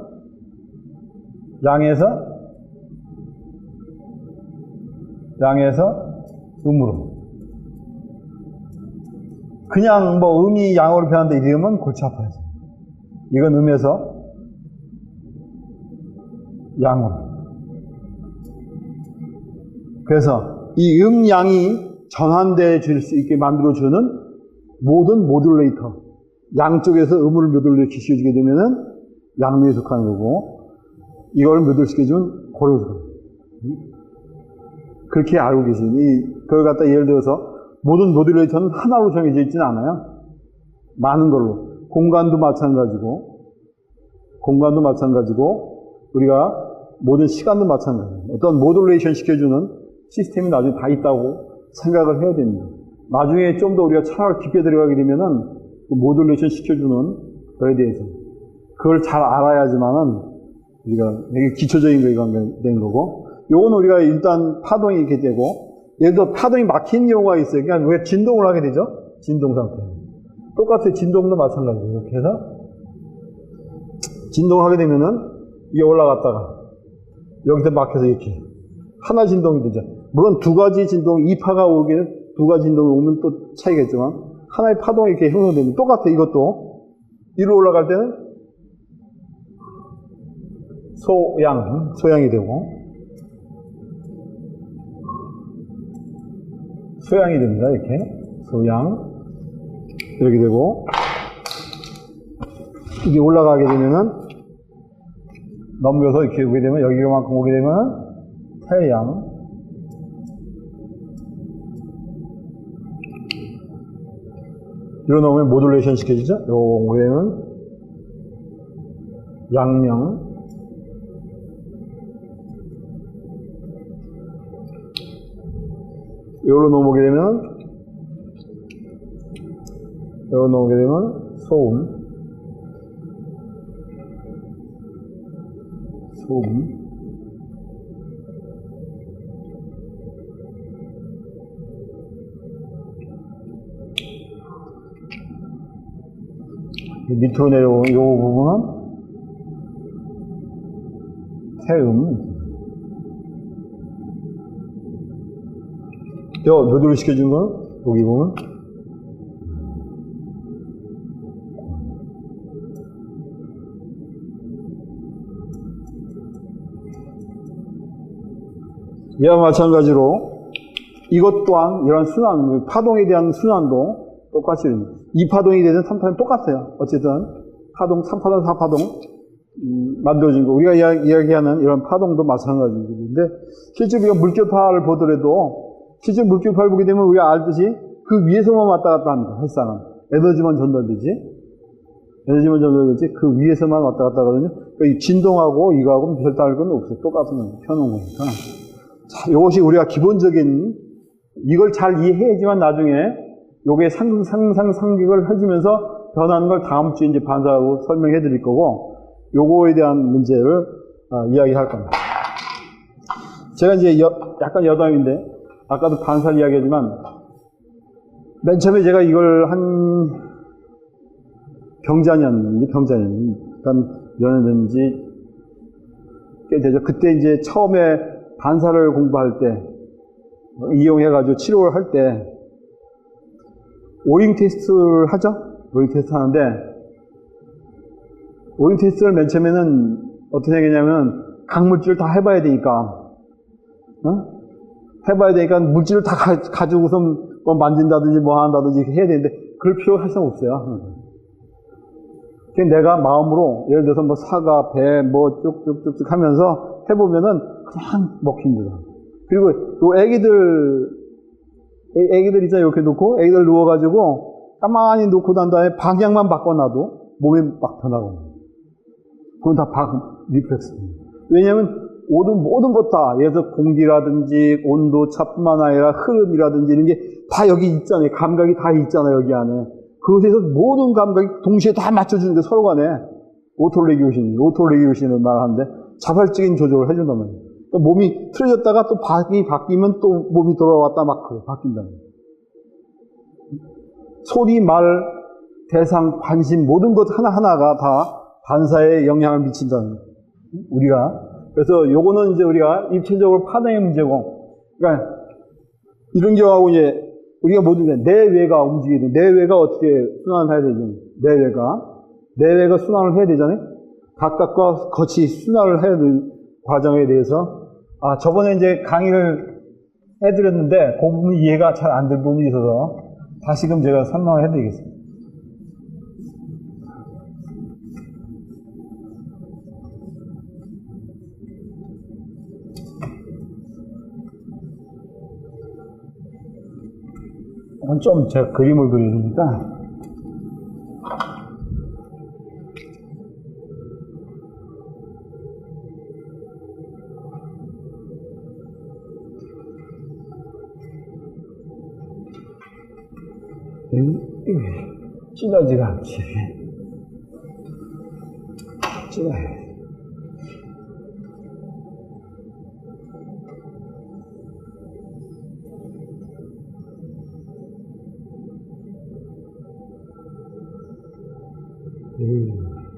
양에서 음으로. 그냥 뭐 음이 양으로 변한다 이러면 골치 아파야죠. 이건 음에서 양으로. 그래서 이 음양이 전환되어 줄 수 있게 만들어주는 모든 모듈레이터, 양쪽에서 음을 모듈레이터 시켜주게 되면은 양면에 속하는 거고, 이걸 모듈시켜주면 고르에 속하는 거고. 그렇게 알고 계시니, 그걸 갖다 예를 들어서 모든 모듈레이터는 하나로 정해져 있지는 않아요. 많은 걸로. 공간도 마찬가지고, 우리가 모든 시간도 마찬가지예요. 어떤 모듈레이션 시켜주는 시스템이 나중에 다 있다고 생각을 해야 됩니다. 나중에 좀 더 우리가 차를 깊게 들어가게 되면은 그 모듈레이션 시켜주는 거에 대해서 그걸 잘 알아야지만은 우리가 되게 기초적인 거에 관계된 거고, 요건 우리가 일단 파동이 이렇게 되고, 예를 들어 파동이 막힌 경우가 있어요. 그러니까 왜 진동을 하게 되죠? 진동 상태. 똑같아요. 진동도 마찬가지예요. 이렇게 해서 진동을 하게 되면은 이게 올라갔다가 여기서 막혀서 이렇게 하나 진동이 되죠. 물론 두 가지 진동, 이 파가 오기는 두 가지 진동이 오면 또 차이가 있지만 하나의 파동이 이렇게 형성되면 똑같아. 이것도 위로 올라갈 때는 소양이 되고 소양이 됩니다. 이렇게 소양 이렇게 되고 이게 올라가게 되면은 넘겨서 이렇게 오게 되면 여기만큼 오게 되면 태양 이로 넣으면 모듈레이션 시켜지죠. 요거 오게 되면 양명 요로 넘어오게 되면 요로 넘어오게 되면 소음 밑으로 내려오는 요 부분은 태음 요 모듈을 시켜준 건 여기 보면 이와 마찬가지로 이것 또한 이런 순환, 파동에 대한 순환도 똑같이 이 파동이 되든 3파동 똑같아요. 어쨌든 파동, 3파동, 4파동 만들어진 거 우리가 이야기하는 이런 파동도 마찬가지인데 실제 우리가 물결파를 보더라도 실제 물결파를 보게 되면 우리가 알듯이 그 위에서만 왔다 갔다 합니다. 햇살은 에너지만 전달되지 그 위에서만 왔다 갔다 하거든요. 그러니까 이 진동하고 이거하고는 별다를 건 없어요. 똑같은 펴놓은 거니까. 자, 이것이 우리가 기본적인 이걸 잘 이해해야지만 나중에 요게 상극을 해주면서 변하는 걸 다음 주에 이제 반사하고 설명해 드릴 거고 요거에 대한 문제를 이야기할 겁니다. 제가 이제 약간 여담인데 아까도 반사를 이야기하지만 맨 처음에 제가 이걸 한 병자년 일단 연애된 지 꽤 되죠. 그때 이제 처음에 반사를 공부할 때 이용해가지고 치료를 할 때 오링 테스트를 하죠. 오링 테스트 하는데 오링 테스트를 맨 처음에는 어떻게 하겠냐면 각 물질을 다 해봐야 되니까 해봐야 되니까 물질을 다 가지고서 뭐 만진다든지 뭐 한다든지 이렇게 해야 되는데 그럴 필요가 사실 없어요. 그냥 내가 마음으로 예를 들어서 뭐 사과, 배, 뭐 쭉쭉쭉 하면서 해보면은 그냥 먹힙니다. 그리고 요 애기들 있잖아요. 이렇게 놓고 애기들 누워가지고 가만히 놓고 난 다음에 방향만 바꿔놔도 몸이 막 변하고 그건 다 리플렉스입니다. 왜냐하면 모든 것 다 예를 들어 공기라든지 온도 차뿐만 아니라 흐름이라든지 이런 게 다 여기 있잖아요. 감각이 다 있잖아요. 여기 안에. 그것에서 모든 감각이 동시에 다 맞춰주는 게 서로 간에 오토레기오신을 말하는데 자발적인 조절을 해준단 말이에요. 그러니까 몸이 틀어졌다가 또 바뀌면 또 몸이 돌아왔다 막 바뀐다는 거예요. 소리, 말, 대상, 관심 모든 것 하나하나가 다 반사에 영향을 미친다는 거예요. 우리가 그래서 요거는 이제 우리가 입체적으로 파동의 문제고 그러니까 이런 경우하고 이제 우리가 모두 내외가 움직이는 내외가 어떻게 순환을 해야 되죠? 내외가 순환을 해야 되잖아요. 각각과 같이 순환을 해야 되는 과정에 대해서 저번에 이제 강의를 해드렸는데 그 부분 이해가 잘 안 될 부분이 있어서 다시금 제가 설명을 해드리겠습니다. 좀 제가 그림을 그리니까 찢어지가 않지. 찢어야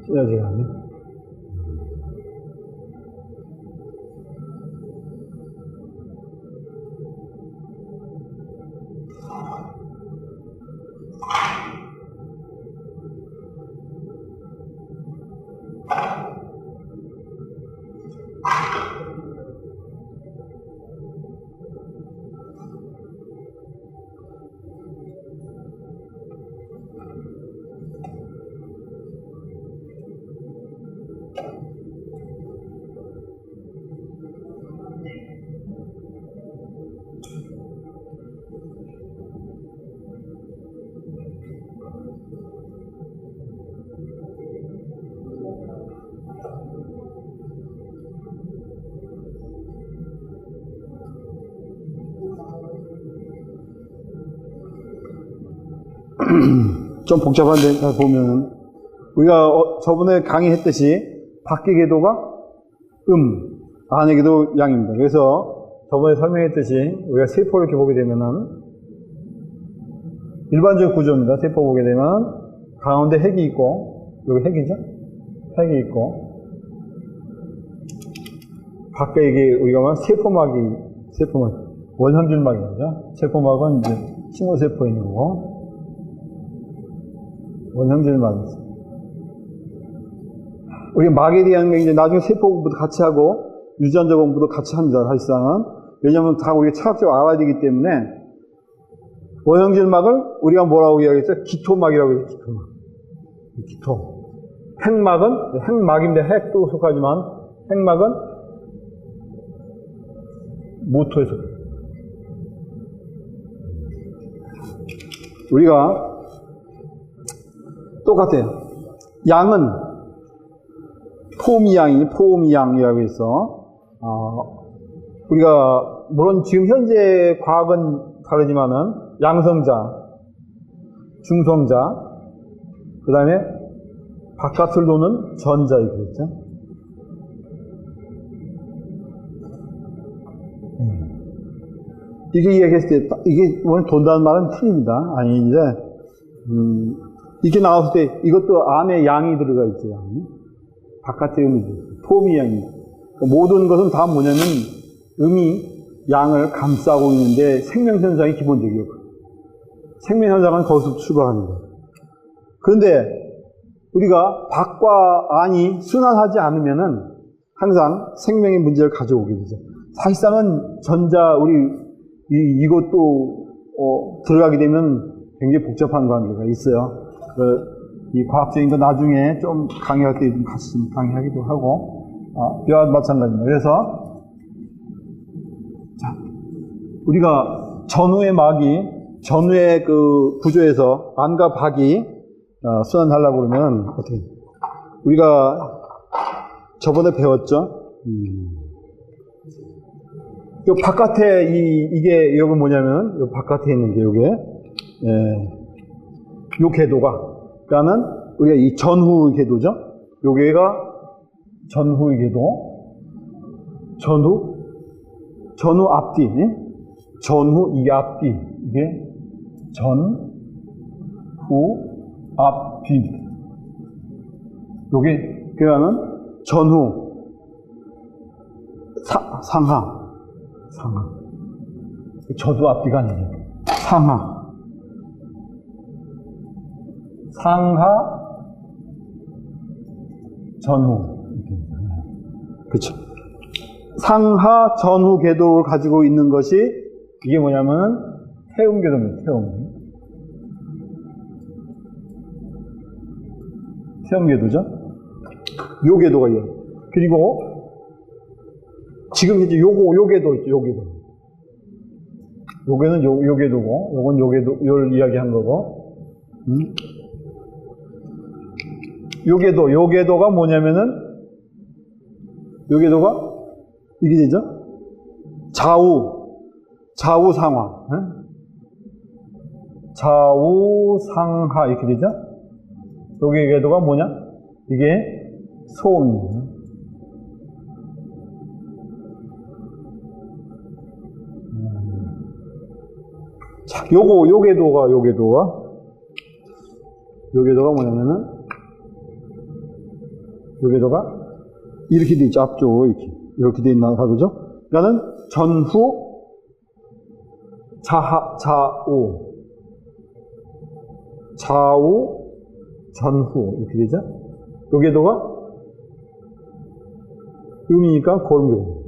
찢어지가 않네. 좀 복잡한데 보면 우리가 저번에 강의했듯이 밖의 궤도가 안의 궤도 양입니다. 그래서 저번에 설명했듯이 우리가 세포를 이렇게 보게 되면은 일반적 구조입니다. 세포 보게 되면 가운데 핵이 있고 여기 핵이죠? 핵이 있고 밖에 이게 우리가 말하는 세포막 원형질막이죠. 세포막은 이제 싱어세포에 있는 거고 원형질막이 있어요. 우리 막에 대한 게 이제 나중에 세포 공부도 같이 하고 유전자 공부도 같이 합니다. 사실상은. 왜냐하면 다 우리가 체학적으로 알아야 되기 때문에 원형질막을 우리가 뭐라고 이야기했죠? 기토막이라고 해요. 기토. 핵막은 핵막인데 핵도 속하지만 핵막은 모토에 속해요. 우리가 똑같아요. 양은 포미양이라고 해서 우리가 물론 지금 현재 과학은 다르지만은 양성자, 중성자, 그 다음에 바깥을 도는 전자 이렇게 있죠. 이게 이야기했을 때 이게 오늘 돈다는 말은 틀립니다. 아니 이제 이렇게 나왔을 때 이것도 안에 양이 들어가 있죠. 양이. 바깥에 음이 들어가 있어요. 포미양입니다. 모든 것은 다 뭐냐면 음이 양을 감싸고 있는데 생명현상이 기본적이에요. 생명현상은 거기서 출발하는 거예요. 그런데 우리가 밖과 안이 순환하지 않으면은 항상 생명의 문제를 가져오게 되죠. 사실상은 이것도 들어가게 되면 굉장히 복잡한 관계가 있어요. 이 과학적인 거 나중에 좀 강의할 때 좀 같이 좀 강의하기도 하고, 이와 마찬가지입니다. 그래서, 자, 우리가 전후의 그 구조에서 안과 박이 순환하려고 그러면 어떻게, 우리가 저번에 배웠죠? 요 바깥에 이게 여기 뭐냐면, 요 바깥에 있는 게 요게, 요 궤도가, 그러니까는 우리가 이 전후 궤도죠? 요게가 전후의 궤도, 전후 앞뒤, 전후 이 앞뒤, 이게 전후 앞뒤. 요게, 그러니까는 전후, 상하. 저도 앞뒤가 아니에요. 상하, 전후. 그쵸. 상하, 전후 궤도를 가지고 있는 것이, 이게 뭐냐면은, 태음 궤도입니다, 태음 궤도죠? 요 궤도가 이요. 그리고, 지금 이제 요 궤도 있죠, 요 궤도. 요게는 요 궤도고, 요건 요 궤도, 요를 이야기한 거고, 요 궤도가 뭐냐면은, 요 궤도가, 이게 되죠? 좌우 상하. 좌우 상하, 이렇게 되죠? 요게 궤도가 뭐냐? 이게 소음입니다. 자, 요 궤도가 뭐냐면은, 요 궤도가 이렇게 돼 있죠. 앞쪽으로 이렇게 돼 있나 하죠. 그러니까는 전후, 좌우, 전후 이렇게 되죠. 요 궤도가 음이니까 고름교.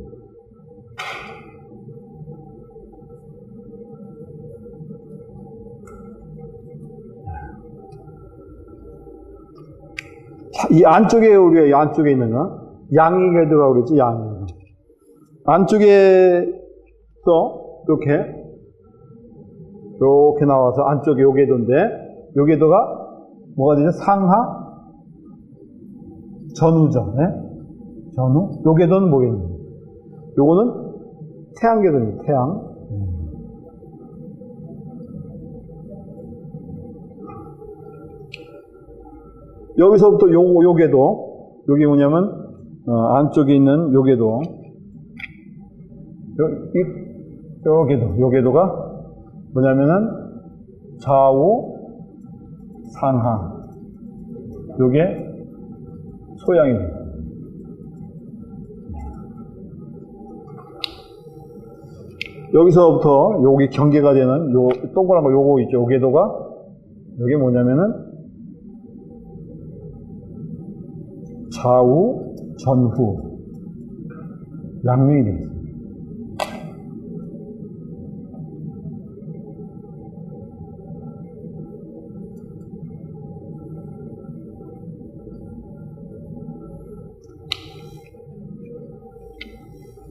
이 안쪽에 우리가 이 안쪽에 있는 거 양이궤도라고 그랬지. 양이궤도. 안쪽에서 이렇게 나와서 안쪽에 요 궤도인데 요 궤도가 뭐가 되죠? 상하 전후죠. 네? 전후. 요 궤도는 뭐겠냐? 요거는 태양궤도입니다. 태양. 여기서부터 요 궤도. 요게 뭐냐면 안쪽에 있는 요 궤도. 요 궤도가 뭐냐면은 좌우 상하. 요게 소양입니다. 여기서부터 여기 경계가 되는 요 동그란 거 요거 있죠. 요 궤도가 요게 뭐냐면은 좌우 전후 양면이 됩니다.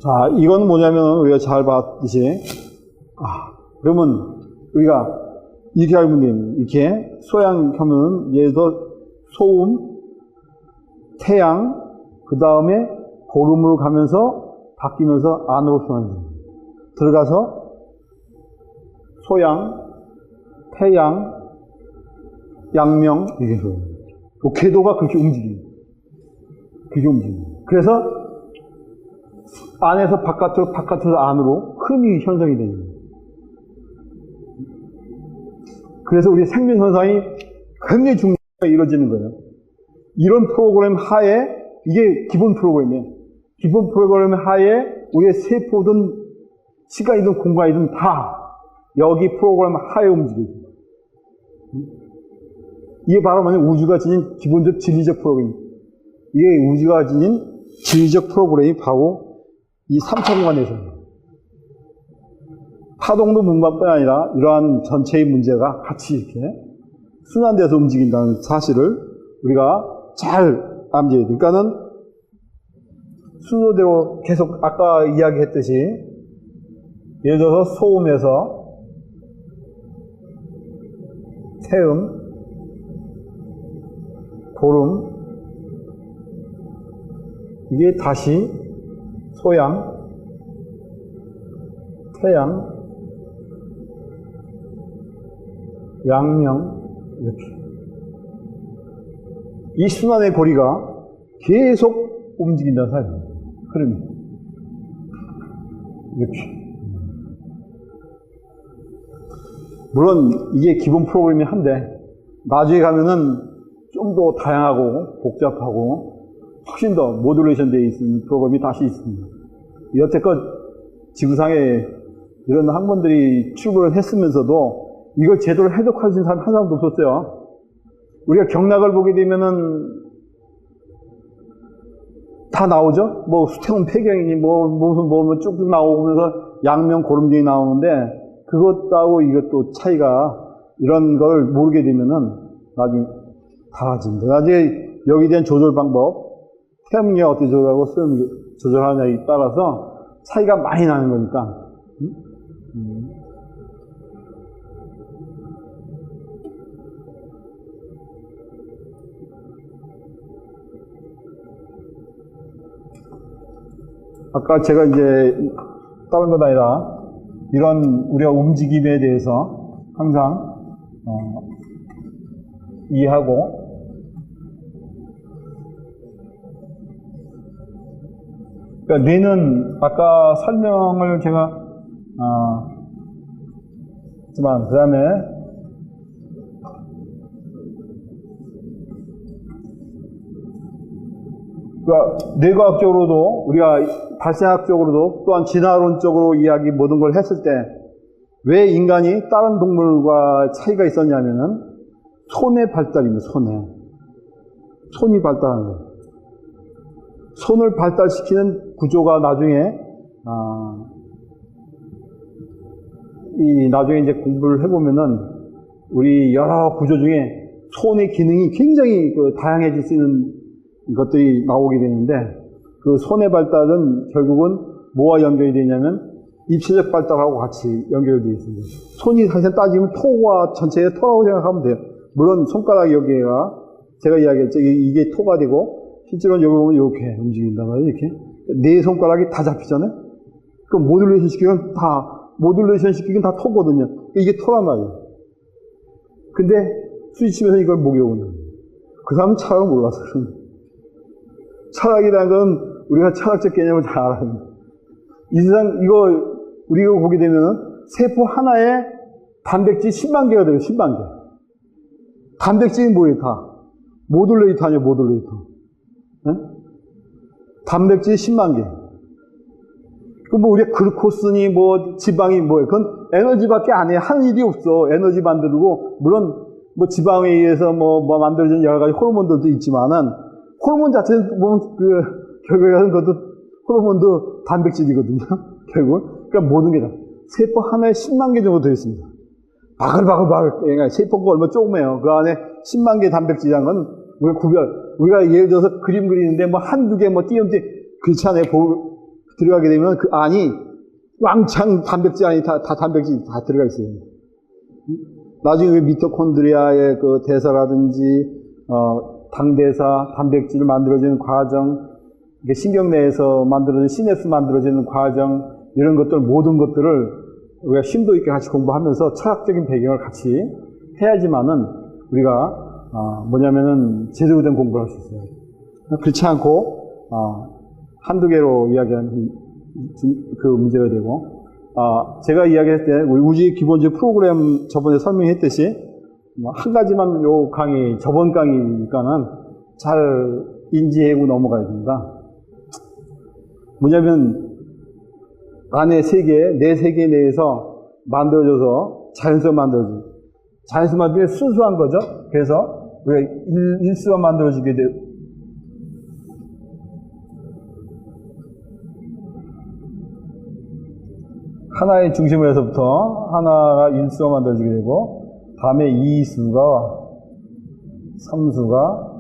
자, 이건 뭐냐면 우리가 잘 봤듯이 그러면 우리가 이렇게 알면 됩니다. 이렇게 소양하면 예를 들어 소음, 태양, 그 다음에 고름으로 가면서 바뀌면서 안으로 순환합니다. 들어가서 소양, 태양, 양명 이렇게 해서 그 궤도가 그렇게 움직입니다. 그렇게 움직입니다. 그래서 안에서 바깥으로, 바깥에서 안으로 흠이 형성이 됩니다. 그래서 우리 생명 현상이 굉장히 중요하게 이루어지는 거예요. 이런 프로그램 하에, 이게 기본 프로그램이에요. 기본 프로그램 하에 우리의 세포든 시간이든 공간이든 다 여기 프로그램 하에 움직여요. 이게 바로 뭐냐, 우주가 지닌 기본적 진리적 프로그램입니다. 이게 우주가 지닌 진리적 프로그램이 바로 이 3차 공간에서 파동도 문방뿐 아니라 이러한 전체의 문제가 같이 이렇게 순환돼서 움직인다는 사실을 우리가 잘 암기해야 돼요. 그러니까는 순서대로 계속 아까 이야기했듯이 예를 들어서 소음에서 태음, 고름, 이게 다시 소양, 태양, 양명, 이렇게. 이 순환의 고리가 계속 움직인다는 사실입니다. 흐름이. 이렇게. 물론 이게 기본 프로그램이 한데 나중에 가면은 좀 더 다양하고 복잡하고 훨씬 더 모듈레이션 되어 있는 프로그램이 다시 있습니다. 여태껏 지구상에 이런 학문들이 출근을 했으면서도 이걸 제대로 해독할 수 있는 사람이 한 사람도 없었어요. 우리가 경락을 보게 되면은 다 나오죠? 뭐 수태운 폐경이니 무슨 쭉쭉 나오면서 양명 고름경이 나오는데 그것하고 이것도 차이가 이런 걸 모르게 되면은 나중에 달라집니다. 나중에 여기에 대한 조절 방법, 태음계 어떻게 조절하고 소음 조절하냐에 따라서 차이가 많이 나는 거니까. 아까 제가 이제 다른 것 아니라 이런 우리가 움직임에 대해서 항상 이해하고 그러니까 뇌는 아까 설명을 제가 그 다음에 그러니까 뇌과학적으로도 우리가 발생학적으로도 또한 진화론적으로 이야기 모든 걸 했을 때 왜 인간이 다른 동물과 차이가 있었냐면은 손의 발달입니다. 손이 발달하는 거예요. 손을 발달시키는 구조가 나중에, 나중에 이제 공부를 해보면은, 우리 여러 구조 중에 손의 기능이 굉장히 다양해질 수 있는 것들이 나오게 되는데, 그 손의 발달은 결국은 뭐와 연결이 되냐면, 입체적 발달하고 같이 연결되어 있습니다. 손이 사실 따지면 토와 전체의 토라고 생각하면 돼요. 물론 손가락 여기가 제가 이야기했죠. 이게 토가 되고 실제로는 여기 보면 이렇게 움직인단 말이에요. 이렇게 네 손가락이 다 잡히잖아요. 그럼 모듈레이션 시키긴 다 토거든요. 이게 토란 말이에요. 근데 수지침에서 이걸 목욕은 그 사람은 철학을 몰라서 그런 거예요. 철학이라는 건 우리가 철학적 개념을 잘 알아야 합니다. 이 세상 이거 우리가 보게 되면은 세포 하나에 단백질 10만 개가 돼요. 10만 개. 단백질이 뭐예요? 다 모듈레이터 아니에요? 모듈레이터. 네? 단백질 10만 개. 그럼 뭐 우리가 글루코스니 뭐 지방이 뭐예요? 그건 에너지밖에 안 해요. 하는 일이 없어. 에너지 만들고 물론 뭐 지방에 의해서 뭐 만들어진 여러 가지 호르몬들도 있지만은 호르몬 자체는 보면 결국에 가서 그것도 호르몬도 단백질이거든요. 결국. 그러니까 모든 게 다. 세포 하나에 10만 개 정도 되어 있습니다. 바글바글. 세포가 얼마 조그매요. 그 안에 10만 개 단백질이라는 건 우리가 예를 들어서 그림 그리는데 뭐 한두 개 띄엄띄엄 그렇지 않아요. 들어가게 되면 그 안이 왕창 단백질 안이 다 단백질이 다 들어가 있어요. 나중에 미토콘드리아의 그 대사라든지, 당대사, 단백질을 만들어지는 과정, 신경 내에서 만들어지는 시냅스 만들어지는 과정, 이런 것들, 모든 것들을 우리가 심도 있게 같이 공부하면서 철학적인 배경을 같이 해야지만은 우리가, 뭐냐면은 제대로 된 공부를 할 수 있어요. 그렇지 않고, 한두 개로 이야기하는 그 문제가 되고, 제가 이야기할 때, 우주의 기본적 프로그램 저번에 설명했듯이, 한 가지만 요 강의, 저번 강의니까는 잘 인지하고 넘어가야 됩니다. 뭐냐면, 안에 세계, 내 세계 내에서 만들어져서 자연스럽게 만들어져요. 자연스럽게 만들면 순수한 거죠. 그래서 우리가 일수가 만들어지게 돼요. 하나의 중심에서부터 하나가 일수가 만들어지게 되고, 다음에 이수가, 삼수가,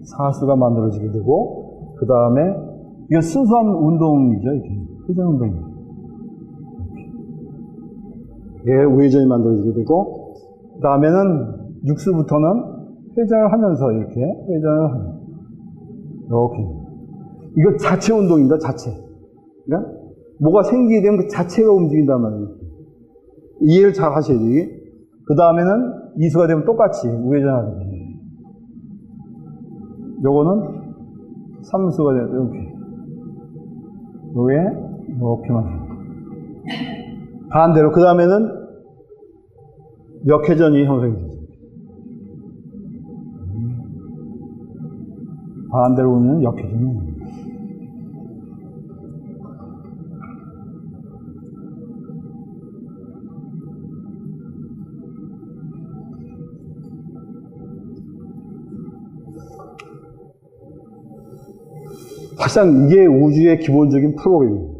사수가 만들어지게 되고, 그 다음에 이건 순수한 운동이죠. 이렇게. 회전 운동입니다. 이게 우회전이 만들어지게 되고, 그 다음에는 육수부터는 회전을 하면서 이렇게 회전을 하면 이렇게. 이거 자체 운동입니다. 자체. 그러니까 뭐가 생기게 되면 그 자체가 움직인단 말이에요. 이해를 잘 하셔야 돼요. 그 다음에는 이수가 되면 똑같이 우회전하게 돼요. 요거는 삼수가 되면 이렇게. 요게 이렇게만 해요. 반대로 그 다음에는 역회전이 형성이 되죠. 반대로 오면 역회전이. 사실상 이게 우주의 기본적인 프로그램입니다.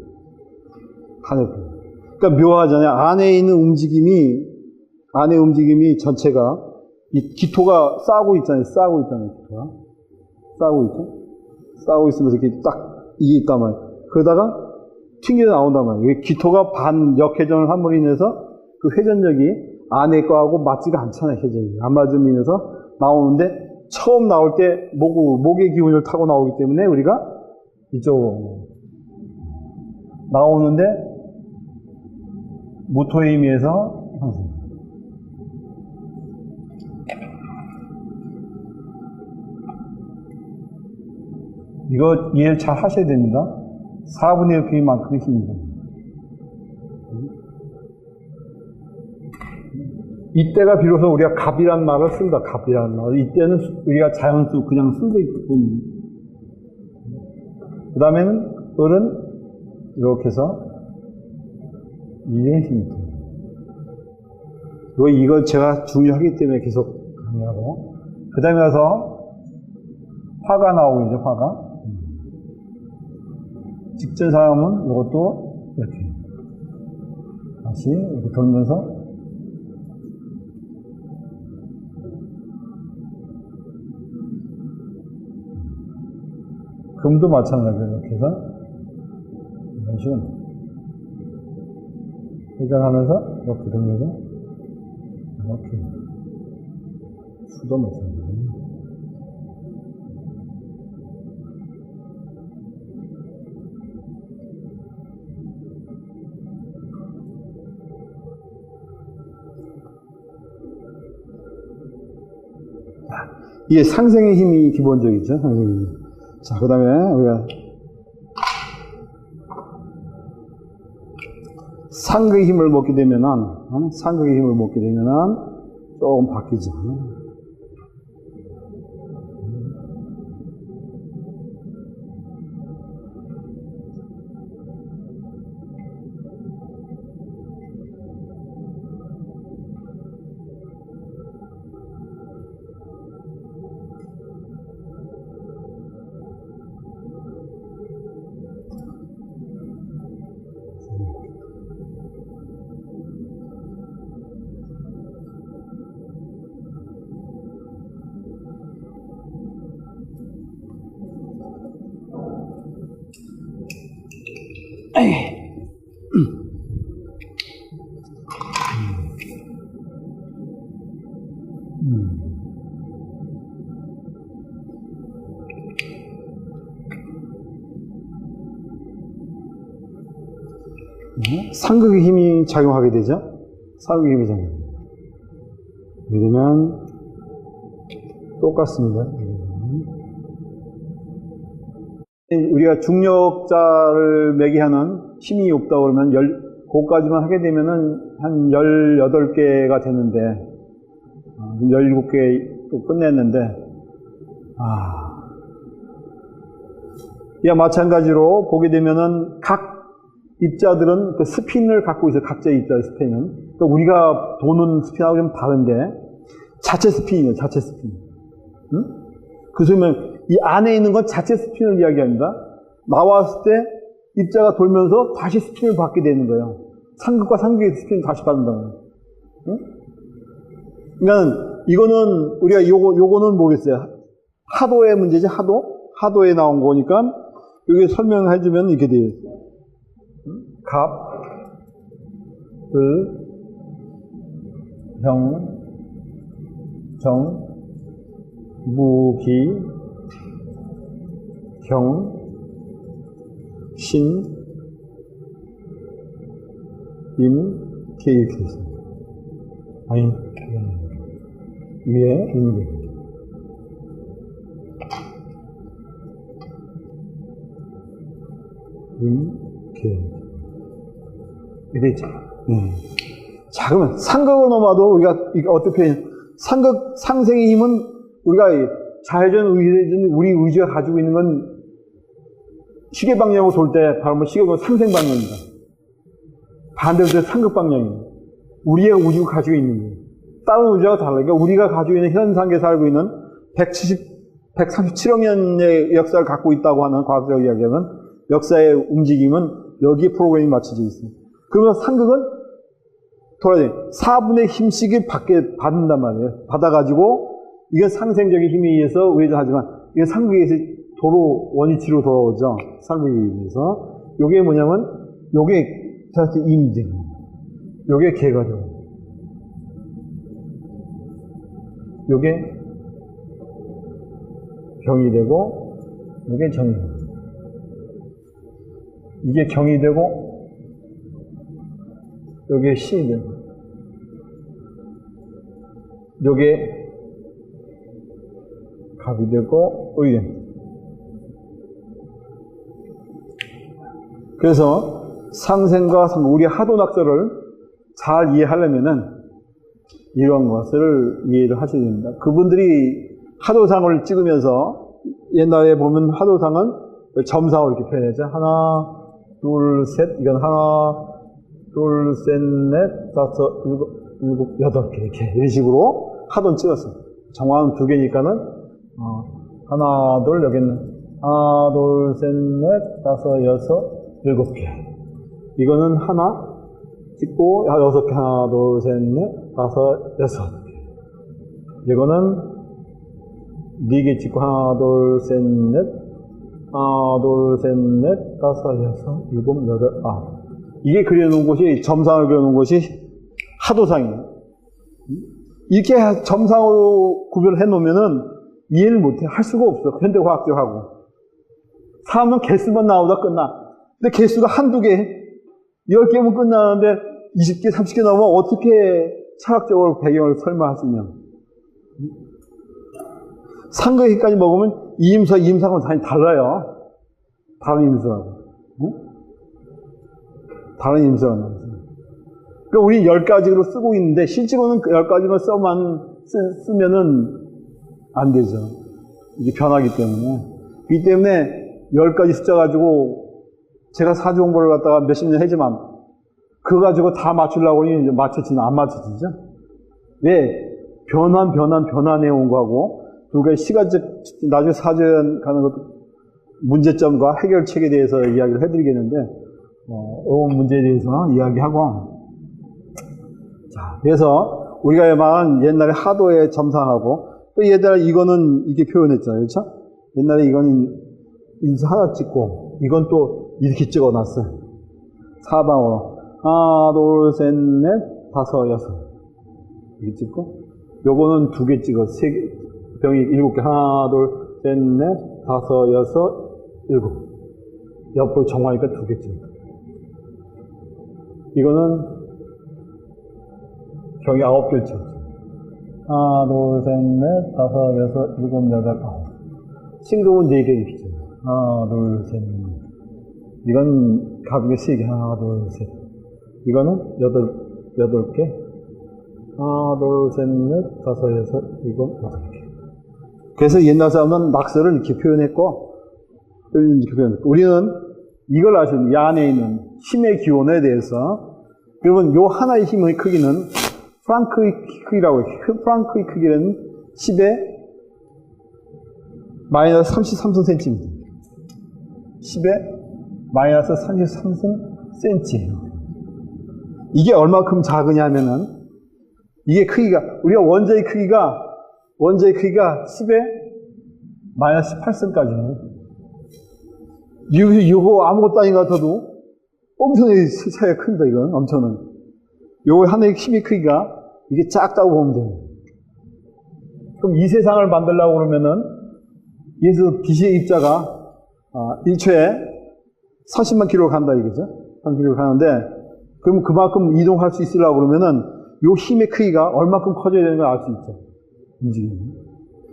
그러니까 묘하잖아요. 안에 있는 움직임이, 안의 움직임이 전체가, 이 기토가 싸우고 있잖아요. 기토가. 싸우고 있죠? 싸우고 있으면서 이렇게 딱, 이게 있단 말이에요. 그러다가 튕겨 나온단 말이에요. 기토가 반 역회전을 함으로 인해서 그 회전력이 안에 거하고 맞지가 않잖아요. 회전이. 안 맞음으로 인해서 나오는데, 처음 나올 때 목의 기운을 타고 나오기 때문에 우리가 이쪽 나오는데 모토에 의미해서 형성. 이거 이해를 잘 하셔야 됩니다. 4분의 1P만큼의 힘입니다. 이때가 비로소 우리가 갑이란 말을 쓴다. 갑이라는 말. 이때는 우리가 자연수 그냥 쓴데 있을 뿐입니다. 그 다음에는 을은 이렇게 해서 이게 힘입니다. 이거 제가 중요하기 때문에 계속 강의하고, 그 다음에 가서 화가 나오고 있죠. 화가. 직전 사람은 이것도 이렇게 다시 이렇게 돌면서 금도 마찬가지로 이렇게 해서 이런 식으로 회전하면서 이렇게 돌면서 이렇게 수도 마찬가지로 이게 상생의 힘이 기본적이죠. 상생의 힘. 자, 그 다음에 우리가 상극의 힘을 먹게 되면은, 상극의 힘을 먹게 되면은 조금 바뀌죠. 상극의 힘이 작용하게 되죠. 상극의 힘이 작용합니다. 이렇게 되면 똑같습니다. 우리가 중력자를 매개하는 힘이 없다 그러면 그거까지만 하게 되면은 한 18개가 되는데 17개 또 끝냈는데 이와 마찬가지로 보게 되면은 각 입자들은 그 스핀을 갖고 있어요. 각자의 입자의 스핀은. 그러니까 우리가 도는 스핀하고 좀 다른데 자체 스핀이에요. 자체 스핀. 응? 그 소리면 이 안에 있는 건 자체 스핀을 이야기합니다. 나왔을 때 입자가 돌면서 다시 스핀을 받게 되는 거예요. 상극과 상극의 스핀을 다시 받는다는 거예요. 응? 그러니까 이거는 우리가 요거는 뭐겠어요? 하도의 문제지. 하도에 나온 거니까 여기 설명해 주면 이렇게 돼요. 갑, 을, 형, 정, 무기, 경, 신, 임, 계 이렇게 됐습니다. 아니, 위에 임계. 임, 계. 이렇게 있죠. 자, 그러면 상극을 넘어도 우리가 어떻게 상생의 힘은 우리가 좌회전, 우회전, 우리 의지가 가지고 있는 건 시계 방향으로 돌 때 바로 시계가 상생 방향입니다. 반대로 상극 방향입니다. 우리의 의지가 가지고 있는 거예요. 다른 의지와 다르니까 우리가 가지고 있는 현 상계에 살고 있는 137억 년의 역사를 갖고 있다고 하는 과학적 이야기는 역사의 움직임은 여기에 프로그램이 맞춰져 있습니다. 그러면 상극은 돌아야 돼. 4분의 힘씩을 받는단 말이에요. 받아가지고, 이건 상생적인 힘에 의해서 우회전하지만, 이건 상극에 의해서 원위치로 돌아오죠. 상극에 의해서. 요게 뭐냐면, 요게, 사실 임진. 요게 개가 되고. 요게 병이 되고, 요게 정이 되고. 이게 경이 되고, 요게 신이 되고, 요게 갑이 되고, 을이 됩니다. 그래서 상생과 상극, 우리 하도낙서를 잘 이해하려면은 이런 것을 이해를 하셔야 됩니다. 그분들이 하도상을 찍으면서 옛날에 보면 하도상은 점사로 이렇게 표현하죠. 하나, 둘, 셋, 이건 하나, 둘, 셋, 넷, 다섯, 일곱, 여덟 개, 이렇게, 이런 식으로 하도는 찍었어요. 정화는 2개니까는, 하나, 둘, 여기는, 하나, 둘, 셋, 넷, 다섯, 여섯, 7개. 이거는 하나 찍고 6개. 하나, 둘, 셋, 넷, 다섯, 6개. 이거는 4개 찍고 하나, 둘, 셋, 넷, 하나, 둘, 셋, 넷, 다섯, 여섯, 일곱, 여덟, 아홉. 이게 그려놓은 곳이, 점상을 그려놓은 곳이 하도상이에요. 이렇게 점상으로 구별해 놓으면은 이해를 못해. 할 수가 없어. 현대과학적하고. 사람은 개수만 나오다 끝나. 근데 개수가 한두 개, 10개면 끝나는데 20개, 30개 나오면 어떻게 철학적으로 배경을 설명할 수 있냐. 상거기까지 먹으면 이임사하고는 당연히 달라요. 다른 임수하고. 응? 다른 임수하고. 그러니까 우리 10가지로 쓰고 있는데 실제로는 그 10가지만 쓰면은 안 되죠. 이게 변하기 때문에. 이 때문에 10가지 숫자 가지고 제가 사주 공부를 갖다가 몇십 년 했지만 그거 가지고 다 맞추려고 하니 맞춰지는 안 맞춰지죠. 왜? 변환해 온 거하고 두 가지 시간적 나중에 사전 가는 것도 문제점과 해결책에 대해서 이야기를 해드리겠는데 이 문제에 대해서 이야기하고 자, 그래서 우리가 말한 옛날에 하도의 점상하고 또 옛날에 이거는 이렇게 표현했잖아요. 그렇죠? 옛날에 이거는 인수 하나 찍고 이건 또 이렇게 찍어놨어요. 사방으로 하나, 둘, 셋, 넷, 다섯, 여섯 이렇게 찍고 요거는 2개 찍어 3개 병이 7개 하나, 둘, 셋, 넷, 다섯, 여섯, 7 옆으로 정하니까 2개 찍어. 이거는 병이 9개를 찍어. 하나, 둘, 셋, 넷, 다섯, 여섯, 일곱, 여덟, 아홉. 싱금은 4개 이렇게 찍어. 하나, 둘, 셋, 넷. 이건 가볍게 3개. 하나, 둘, 셋. 이거는 8개. 하나, 둘, 셋, 넷, 다섯, 여섯, 일곱, 8개. 그래서 옛날 사람은 낙서를 이렇게 표현했고, 이렇게 표현했고, 우리는 이걸 아시는, 이 안에 있는 힘의 기원에 대해서, 여러분, 요 하나의 힘의 크기는 프랑크의 크기라고 해요. 프랑크의 크기는 10에 마이너스 33cm. 10에 마이너스 33cm. 이게 얼마큼 작으냐면은, 이게 크기가, 우리가 원자의 크기가 10에 마이너스 18cm까지는. 이거 아무것도 아닌 것 같아도 엄청나게 차이가 큰다, 이건. 엄청난. 요거 하나의 힘의 크기가 이게 작다고 보면 됩니다. 그럼 이 세상을 만들려고 그러면은, 예수 빛의 입자가 1초에 40만 킬로 간다 이거죠. 30만 킬로 가는데 그럼 그만큼 이동할 수 있으려고 그러면은 요 힘의 크기가 얼마큼 커져야 되는 걸 알 수 있죠. 움직이는.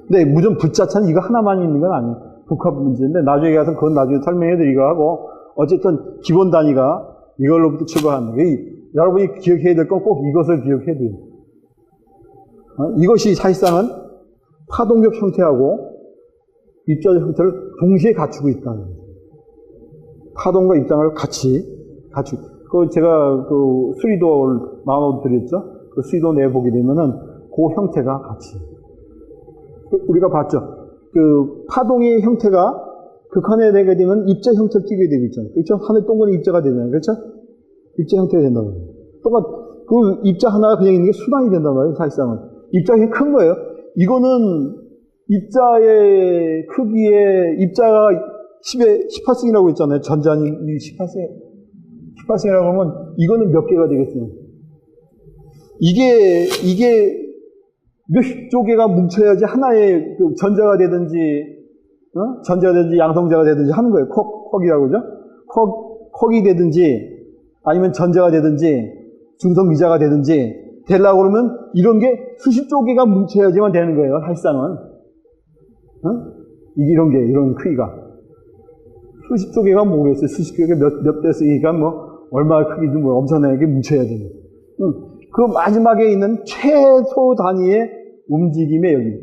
근데 무조건 붙자차는 이거 하나만 있는 건 아니에요. 복합 문제인데 나중에 가서 그건 나중에 설명해 드리고 하고 어쨌든 기본 단위가 이걸로부터 출발하는 거예요. 여러분이 기억해야 될 건 꼭 이것을 기억해야 돼요. 이것이 사실상은 파동력 형태하고 입자적 형태를 동시에 갖추고 있다는 거예요. 파동과 입장을 같이 갖추고. 제가 수리도를 나눠드렸죠? 그 수리도 내보게 되면은 그 형태가 같이. 우리가 봤죠? 파동의 형태가 극한에 되게 되면 입자 형태를 띠게 되고 있잖아요. 그렇죠? 하늘 동그란 입자가 되잖아요. 그렇죠? 입자 형태가 된다고 해요. 또한 그 입자 하나가 그냥 있는 게 수단이 된단 말이에요. 사실상은. 입자가 큰 거예요. 이거는 입자의 크기에 입자가 10에 18승이라고 했잖아요. 전자는 18승이라고 하면 이거는 몇 개가 되겠어요? 이게 몇 조개가 뭉쳐야지 하나의 전자가 되든지, 전자가 되든지 양성자가 되든지 하는 거예요. 콕이라고 그러죠? 콕이 되든지 아니면 전자가 되든지 중성미자가 되든지 되려고 그러면 이런 게 수십 조개가 뭉쳐야지만 되는 거예요. 사실상은. 이런 크기가. 수십 조개가 뭐겠어요? 수십 조개 몇 대 쓰기가 얼마 크기도 엄청나게 뭉쳐야 되는. 그 마지막에 있는 최소 단위의 움직임의 여기.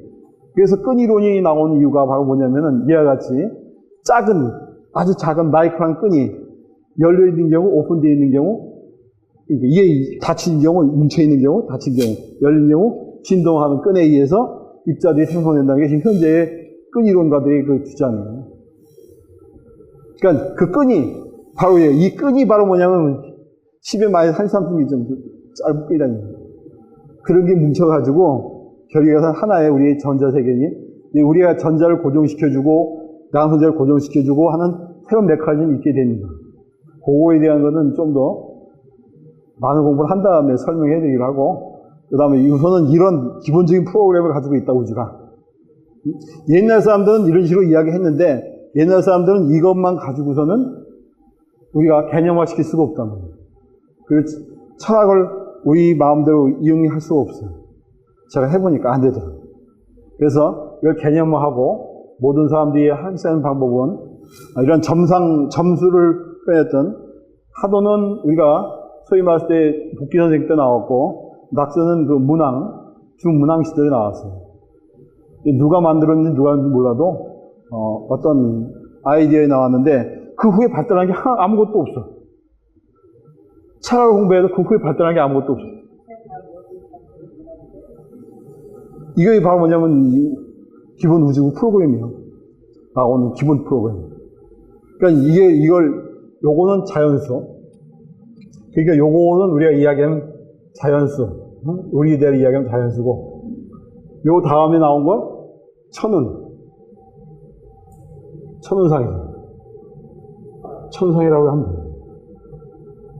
그래서 끈이론이 나온 이유가 바로 뭐냐면은 이와 같이 아주 작은 마이크론 끈이 열려있는 경우, 오픈되어 있는 경우, 이게 닫힌 경우, 뭉쳐있는 경우, 닫힌 경우, 열린 경우, 진동하는 끈에 의해서 입자들이 생성된다는 게 지금 현재의 끈이론가들의 그 주장이에요. 그러니까 그 끈이 바로 이 끈이 바로 뭐냐면 10의 마이너스 한 삼성이 좀 짧은 끈이라는 거예요. 그런 게 뭉쳐가지고 결국에서 하나의 우리의 전자세계니 우리가 전자를 고정시켜주고 나간 전자를 고정시켜주고 하는 새로운 메커니즘이 있게 됩니다. 그거에 대한 거는 좀 더 많은 공부를 한 다음에 설명해 드리기로 하고, 그 다음에 우선은 이런 기본적인 프로그램을 가지고 있다, 우주가. 옛날 사람들은 이런 식으로 이야기했는데, 옛날 사람들은 이것만 가지고서는 우리가 개념화 시킬 수가 없단 말이에요. 그 철학을 우리 마음대로 이용할 수가 없어요. 제가 해보니까 안 되더라고요. 그래서 이걸 개념화하고 모든 사람들이 할 수 있는 방법은 이런 점수를 표현했던 하도는 우리가 소위 말할 때 복귀 선생 때 나왔고, 낙서는 그 문항, 중문항 시절에 나왔어요. 누가 만들었는지 누가 하는지 몰라도 어떤 아이디어에 나왔는데 그 후에 발달한 게 아무것도 없어. 철학을 공부해도 그 후에 발달한 게 아무것도 없어. 이게 바로 뭐냐면 기본 우주 프로그램이에요. 오늘 기본 프로그램. 그러니까 요거는 자연수. 그러니까 요거는 우리가 이야기하면 자연수. 우리에 대한 이야기하면 자연수고, 요 다음에 나온 건 천운상이죠. 천운상이라고 하면 돼요.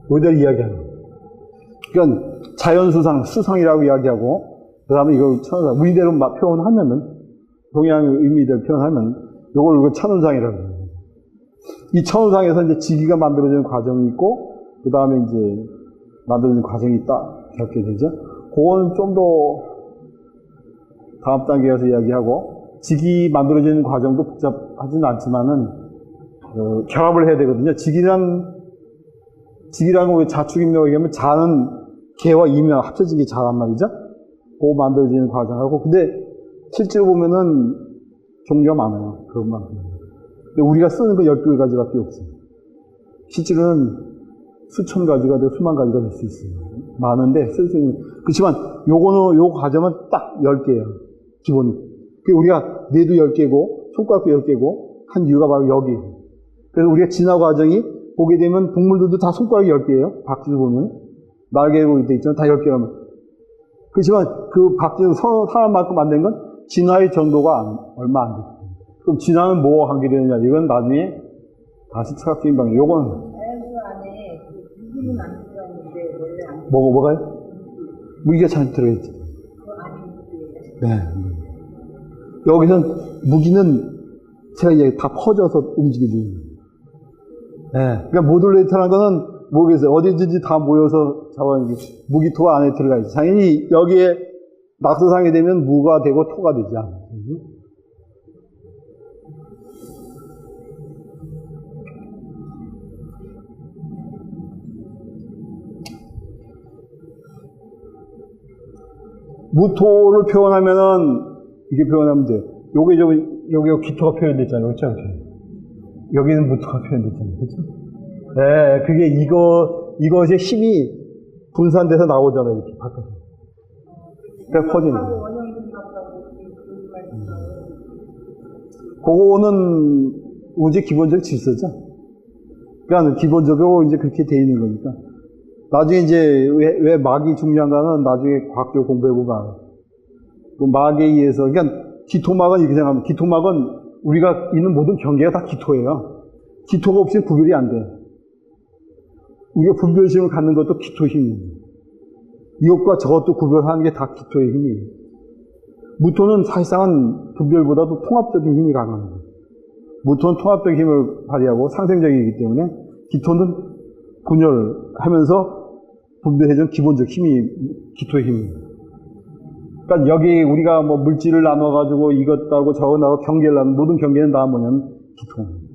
우리들 이야기하는 거예요. 그러니까 자연수상, 수상이라고 이야기하고, 그 다음에 이걸 천운상, 우리대로 표현하면은, 동양 의미대로 표현하면, 요걸 천운상이라고 해요. 이 천운상에서 이제 지기가 만들어지는 과정이 있고, 그 다음에 이제 만들어지는 과정이 딱 겪게 되죠. 그거는 좀 더 다음 단계에서 이야기하고, 직이 만들어지는 과정도 복잡하지는 않지만은 결합을 해야 되거든요. 직이라는 건 자축인묘라고 얘기하면 자는 개와 이묘 합쳐진 게 자란 말이죠. 그거 만들어지는 과정하고, 근데 실제로 보면은 종류가 많아요. 그것만큼. 근데 우리가 쓰는 거 12가지밖에 없어요. 실제로는 수천 가지가 되고 수만 가지가 될 수 있어요. 많은데 쓸 수 있는. 그렇지만 요 과정은 딱 10개예요. 기본이. 우리가 뇌도 10개고 손가락도 10개고 한 이유가 바로 여기. 그래서 우리가 진화 과정이 보게 되면 동물들도 다 손가락이 10개예요. 박쥐도 보면. 날개로 돼 있잖아요. 다 10개라면. 그렇지만 그 박쥐는 사람만큼 안 된 건 진화의 정도가 얼마 안 돼요. 그럼 진화는 뭐와 관계되느냐. 이건 나중에 다시 철학적인 방향. 요거는 무기는 안 들어있는데 원래 안 뭐가요? 무기가 잘 들어있지. 네. 여기선 무기는 제가 이제 다 퍼져서 움직여주는 거예요. 네. 그러니까 모듈레이터라는 거는 모르겠어요. 어디든지 다 모여서 잡아내는 게 무기토가 안에 들어가 있어요. 당연히 여기에 낙서상이 되면 무가 되고 토가 되지 않아요. 무토를 표현하면은, 이게 표현하면 돼요. 여기가 기토가 표현됐잖아요. 그렇죠? 여기는 무토가 표현됐잖아요. 그렇죠? 네, 그게 이것의 힘이 분산돼서 나오잖아요. 이렇게 바깥에. 그러니까 퍼지는 거예요. 그거는 우주의 기본적 질서죠. 그러니까 기본적으로 이제 그렇게 돼 있는 거니까. 나중에 이제 왜 막이 중요한가는 나중에 과학적으로 공부해보면 알아요. 그 막에 의해서, 그러니까 기토막은 이렇게 생각하면, 기토막은 우리가 있는 모든 경계가 다 기토예요. 기토가 없이는 구별이 안 돼. 우리가 분별심을 갖는 것도 기토 힘이에요. 이것과 저것도 구별하는 게 다 기토의 힘이에요. 무토는 사실상은 분별보다도 통합적인 힘이 강한 거예요. 무토는 통합적인 힘을 발휘하고 상생적이기 때문에 기토는 분열하면서 분별해준 기본적 힘이 기토의 힘입니다. 그러니까 여기 우리가 뭐 물질을 나눠가지고 이것도 하고 저것도 하고 경계를 하는 모든 경계는 다 뭐냐면 기토입니다.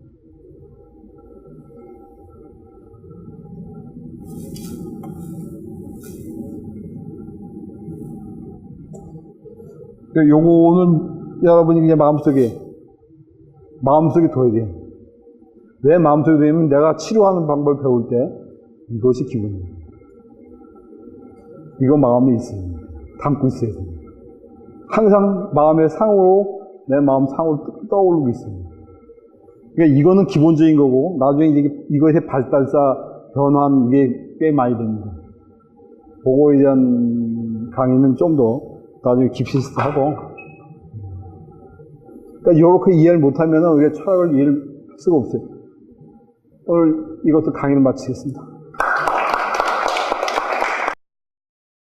요거는 여러분이 그냥 마음속에 둬야 돼요. 왜 마음속에 두냐면 내가 치료하는 방법을 배울 때 이것이 기본입니다. 이거 마음에 있어요. 담고 있어야 돼요. 항상 마음의 상으로 내 마음 상으로 떠오르고 있어요. 그러니까 이거는 기본적인 거고, 나중에 이거에 대해 발달사, 변환, 이게 꽤 많이 됩니다. 그거에 대한 강의는 좀 더 나중에 깊이 하고. 그러니까 이렇게 이해를 못하면 우리가 철학을 이해를 할 수가 없어요. 오늘 이것도 강의를 마치겠습니다.